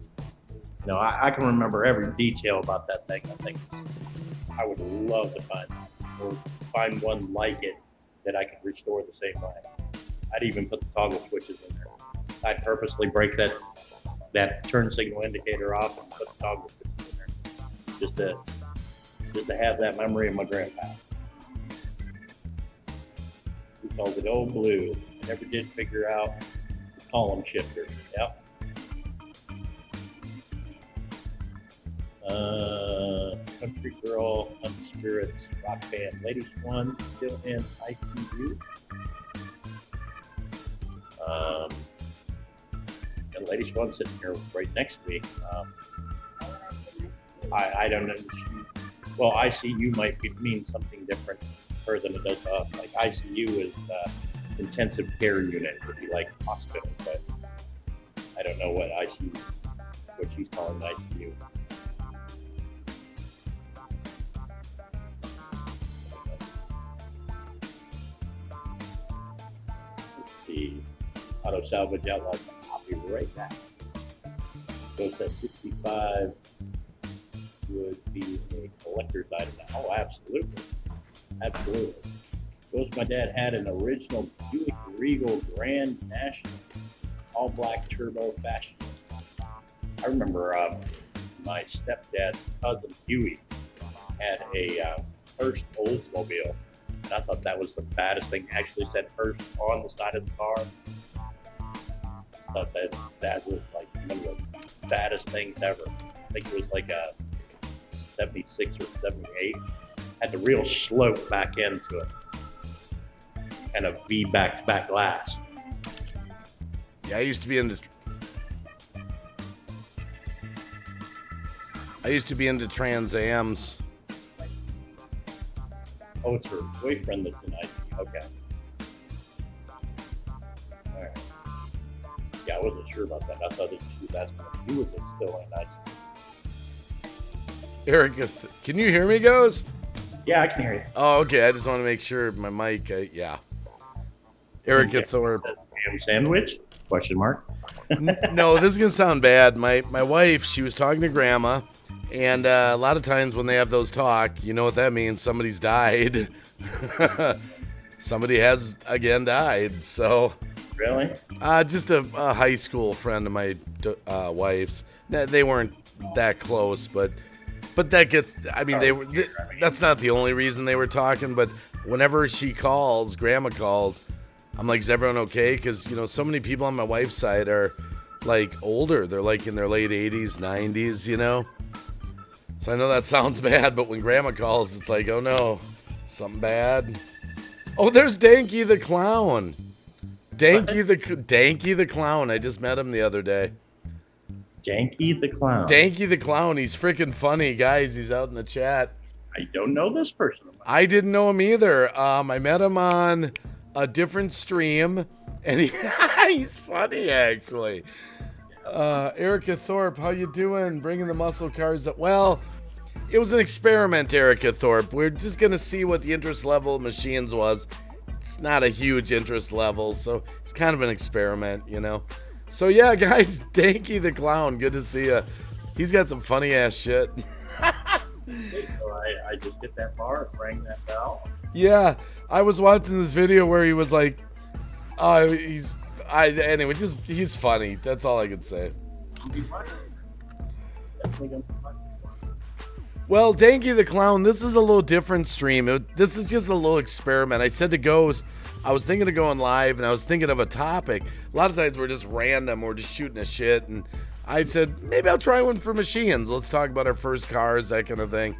I can remember every detail about that thing. I think I would love to find one like it that I could restore the same way. I'd even put the toggle switches in there. I'd purposely break that turn signal indicator off and put the toggle switches in there just to have that memory of my grandpa. We called it Old Blue. I never did figure out the column shifter. Yep. Country Girl, Hunt Spirits, rock band, Lady Swan, still in ICU. And Lady Swan sitting here right next to me. I don't know. Well, ICU might mean something different for her than it does to us. Like ICU is intensive care unit, would be like hospital, but I don't know what she's calling ICU. Let's see. Auto Salvage Outlaws. I'll be right back. So it's at 65 would be a collector's item now. Oh, absolutely. Absolutely. Suppose my dad had an original Buick Regal Grand National all black turbo fashion. I remember my stepdad's cousin Huey had a Hearst Oldsmobile, and I thought that was the baddest thing. Actually said Hearst on the side of the car. I thought that was like one of the baddest things ever. I think it was like a 76 or 78. Had the real slope back into it. Kind of V back glass. Yeah, I used to be into Trans Ams. Oh, it's her boyfriend that's in IT. Okay. All right. Yeah, I wasn't sure about that. I thought that she was asking if he was still in IT. Eric, can you hear me, Ghost? Yeah, I can hear you. Oh, okay. I just want to make sure my mic. Yeah. Erica Thorpe. Ham sandwich? Question mark. No, this is gonna sound bad. My wife, she was talking to Grandma, and a lot of times when they have those talk, you know what that means? Somebody's died. Somebody has again died. So. Really? Just a high school friend of my wife's. They weren't that close, but that gets. I mean, that's not the only reason they were talking. But whenever she calls, Grandma calls, I'm like, "Is everyone okay?" Because so many people on my wife's side are like older. They're like in their late 80s, 90s. So I know that sounds bad, but when Grandma calls, it's like, "Oh no, something bad." Oh, there's Danky the clown. Danky the clown. I just met him the other day. Danky the clown. Danky the clown. He's freaking funny, guys. He's out in the chat. I don't know this person. I didn't know him either. I met him on a different stream, and he's funny actually. Erica Thorpe, how you doing? Bringing the muscle cars up. Well, it was an experiment, Erica Thorpe. We're just gonna see what the interest level of machines was. It's not a huge interest level, so it's kind of an experiment, So yeah, guys, Danky the clown, good to see you. He's got some funny ass shit. So I just hit that bar and rang that bell. Yeah, I was watching this video where he was like, anyway, he's funny. That's all I can say. Definitely gonna be fun. Well, Danky the clown, this is a little different stream. This is just a little experiment. I said to Ghost, I was thinking of going live, and I was thinking of a topic. A lot of times we're just random, we're just shooting a shit, and I said, maybe I'll try one for machines. Let's talk about our first cars, that kind of thing.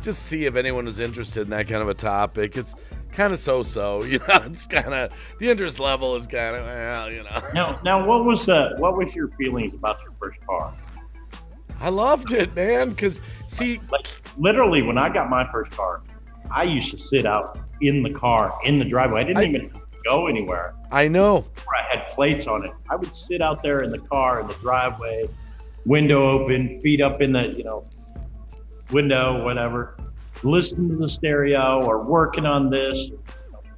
Just see if anyone was interested in that kind of a topic. It's kind of so-so, it's kind of, the interest level is kind of, Now, what was your feelings about your first car? I loved it, man, because, see... Like, literally, when I got my first car, I used to sit out in the car, in the driveway. I didn't even go anywhere. I know. I had plates on it. I would sit out there in the car, in the driveway, window open, feet up in the, window, whatever, listening to the stereo or working on this,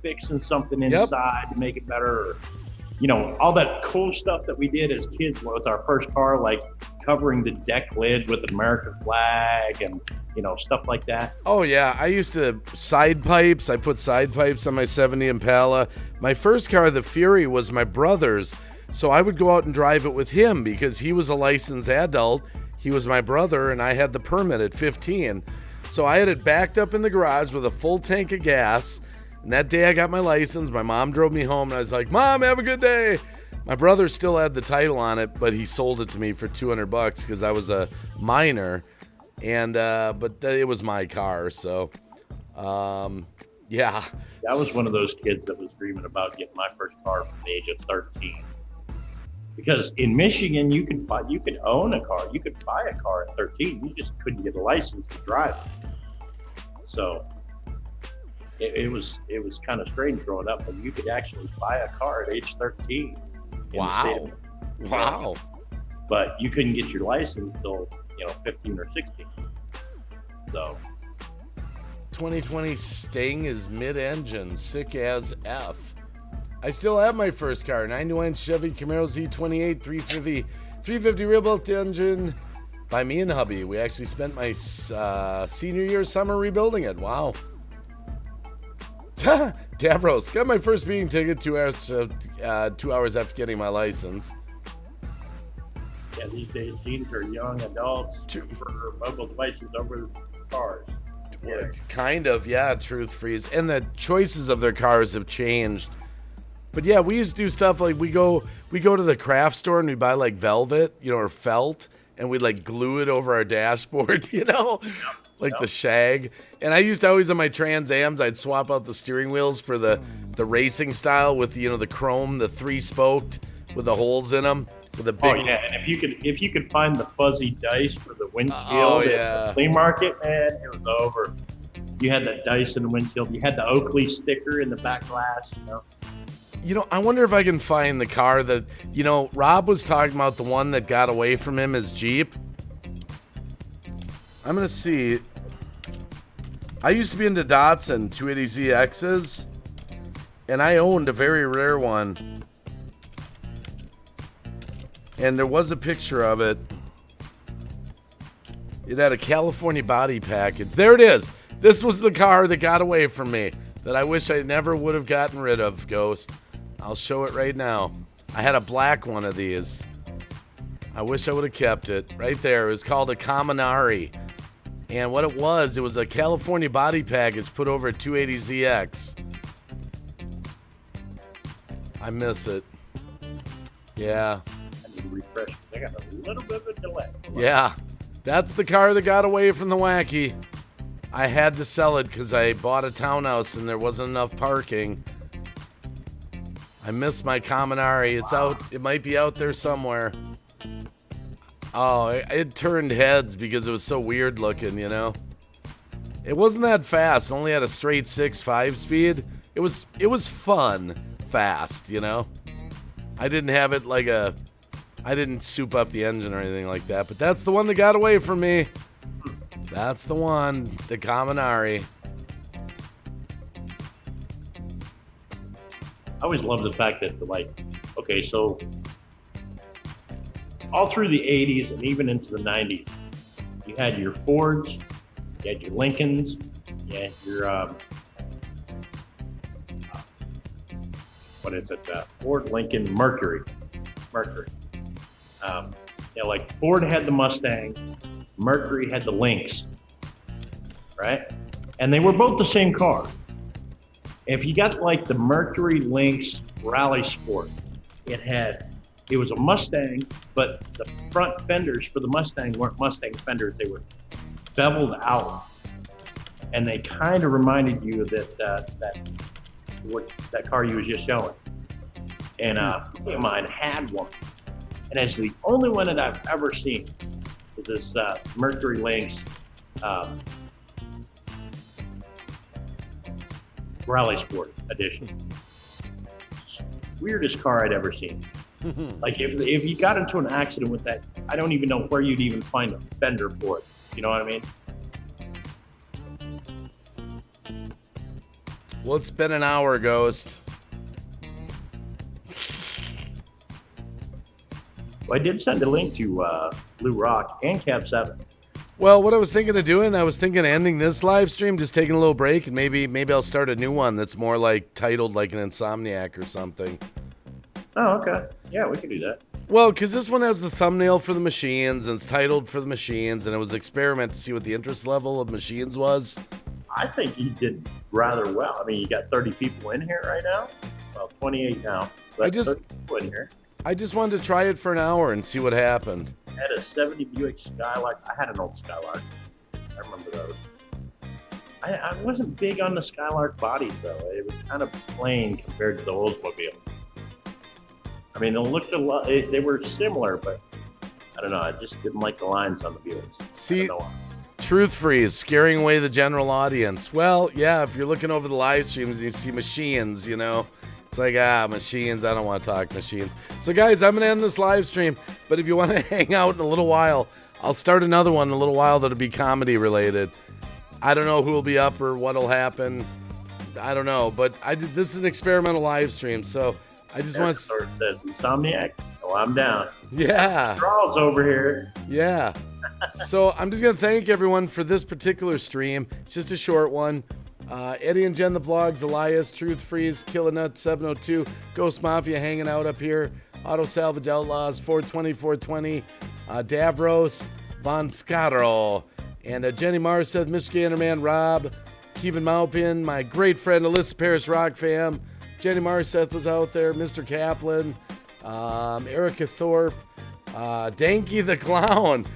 fixing something inside to make it better, or, all that cool stuff that we did as kids with our first car, like covering the deck lid with the American flag and, stuff like that. Oh, yeah. I used to side pipes. I put side pipes on my 70 Impala. My first car, the Fury, was my brother's. So I would go out and drive it with him because he was a licensed adult. He was my brother, and I had the permit at 15. So I had it backed up in the garage with a full tank of gas. And that day I got my license. My mom drove me home, and I was like, Mom, have a good day. My brother still had the title on it, but he sold it to me for $200 because I was a minor. And but it was my car, so yeah. I was one of those kids that was dreaming about getting my first car from the age of 13. Because in Michigan, you could own a car, you could buy a car at 13. You just couldn't get a license to drive it. So it was kind of strange growing up, but you could actually buy a car at age 13. In the state of Michigan. Wow. But you couldn't get your license until 15 or 16. So 2020 Sting is mid-engine, sick as F. I still have my first car, 91 Chevy Camaro Z28 350 rebuilt engine by me and hubby. We actually spent my senior year summer rebuilding it. Wow. Davros, got my first speeding ticket 2 hours after getting my license. Yeah, these days teens are young adults for mobile devices over cars. Yeah. Kind of, yeah, truth freeze. And the choices of their cars have changed. But yeah, we used to do stuff like we go to the craft store and we buy like velvet, or felt, and we'd like glue it over our dashboard, like the shag. And I used to always on my Trans Ams, I'd swap out the steering wheels for the racing style with the chrome, the 3-spoked with the holes in them. With a big... Oh yeah, and if you could find the fuzzy dice for the windshield at the flea market, man, it was over. You had the dice in the windshield. You had the Oakley sticker in the back glass. I wonder if I can find the car that Rob was talking about, the one that got away from him, his Jeep. I'm gonna see. I used to be into Datsun 280ZXs, and I owned a very rare one. And there was a picture of it. It had a California body package. There it is. This was the car that got away from me, that I wish I never would have gotten rid of, Ghost. I'll show it right now. I had a black one of these. I wish I would have kept it. Right there. It was called a Kaminari. And what it was a California body package put over a 280ZX. I miss it. Yeah. I need to refresh. I got a little bit of a delay. Yeah. That's the car that got away from the Wacky. I had to sell it because I bought a townhouse and there wasn't enough parking. I miss my Kaminari. It's out. It might be out there somewhere. Oh, it turned heads because it was so weird looking, you know. It wasn't that fast. It only had a straight 6.5 speed. It was fun, fast, you know. I didn't have it like I didn't soup up the engine or anything like that. But that's the one that got away from me. That's the one, the Kaminari. I always love the fact that, like, okay, so all through the 80s and even into the 90s, you had your Fords, you had your Lincolns, you had your, what is it, Ford, Lincoln, Mercury. Yeah, like Ford had the Mustang, Mercury had the Lynx, right? And they were both the same car. If you got like the Mercury Lynx Rally Sport, it was a Mustang, but the front fenders for the Mustang weren't Mustang fenders. They were beveled out, and they kind of reminded you of that car you was just showing. And a friend of mine had one, and it's the only one that I've ever seen is this Mercury Lynx Rally Sport edition. Weirdest car I'd ever seen. Like if you got into an accident with that, I don't even know where you'd even find a fender for it. You know what I mean? Well, it's been an hour, Ghost. Well, I did send a link to Blue Rock and Cab 7. Well, what I was thinking of doing, I was thinking of ending this live stream, just taking a little break, and maybe I'll start a new one that's more like titled like an Insomniac or something. Oh, okay. Yeah, we could do that. Well, because this one has the thumbnail for the machines, and it's titled for the machines, and it was an experiment to see what the interest level of machines was. I think you did rather well. I mean, you got 30 people in here right now. Well, 28 now. But 30 people in here. I just wanted to try it for an hour and see what happened. I had a 70 Buick Skylark. I had an old Skylark. I remember those. I wasn't big on the Skylark bodies, though. It was kind of plain compared to the Oldsmobile. I mean, they looked a lot. They were similar, but I don't know. I just didn't like the lines on the Buicks. See, Truth Freeze, scaring away the general audience. Well, yeah, if you're looking over the live streams and you see machines, you know, it's like, machines. I don't want to talk machines. So, guys, I'm going to end this live stream. But if you want to hang out in a little while, I'll start another one in a little while that'll be comedy related. I don't know who will be up or what'll happen. I don't know. But this is an experimental live stream, so I just want to... says Insomniac. Oh, I'm down. Yeah. Charles over here. Yeah. So I'm just going to thank everyone for this particular stream. It's just a short one. Eddie and Jen the Vlogs, Elias, Truth Freeze, Killinut 702, Ghost Mafia hanging out up here, Auto Salvage Outlaws, 420, Davros, Von Scaro, and Jenny Marseth, Michigander Man Rob, Kevin Maupin, my great friend Alyssa Parrish Rock Fam, Jenny Marseth was out there, Mr. Kaplan, Erica Thorpe, Danky the Clown.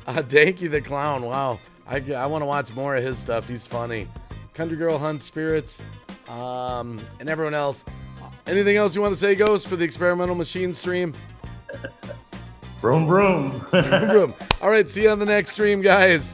Danky the Clown, wow. I want to watch more of his stuff. He's funny. Country Girl Hunt Spirits, and everyone else. Anything else you want to say, Ghost, for the experimental machine stream? Vroom, vroom. Vroom. All right, see you on the next stream, guys.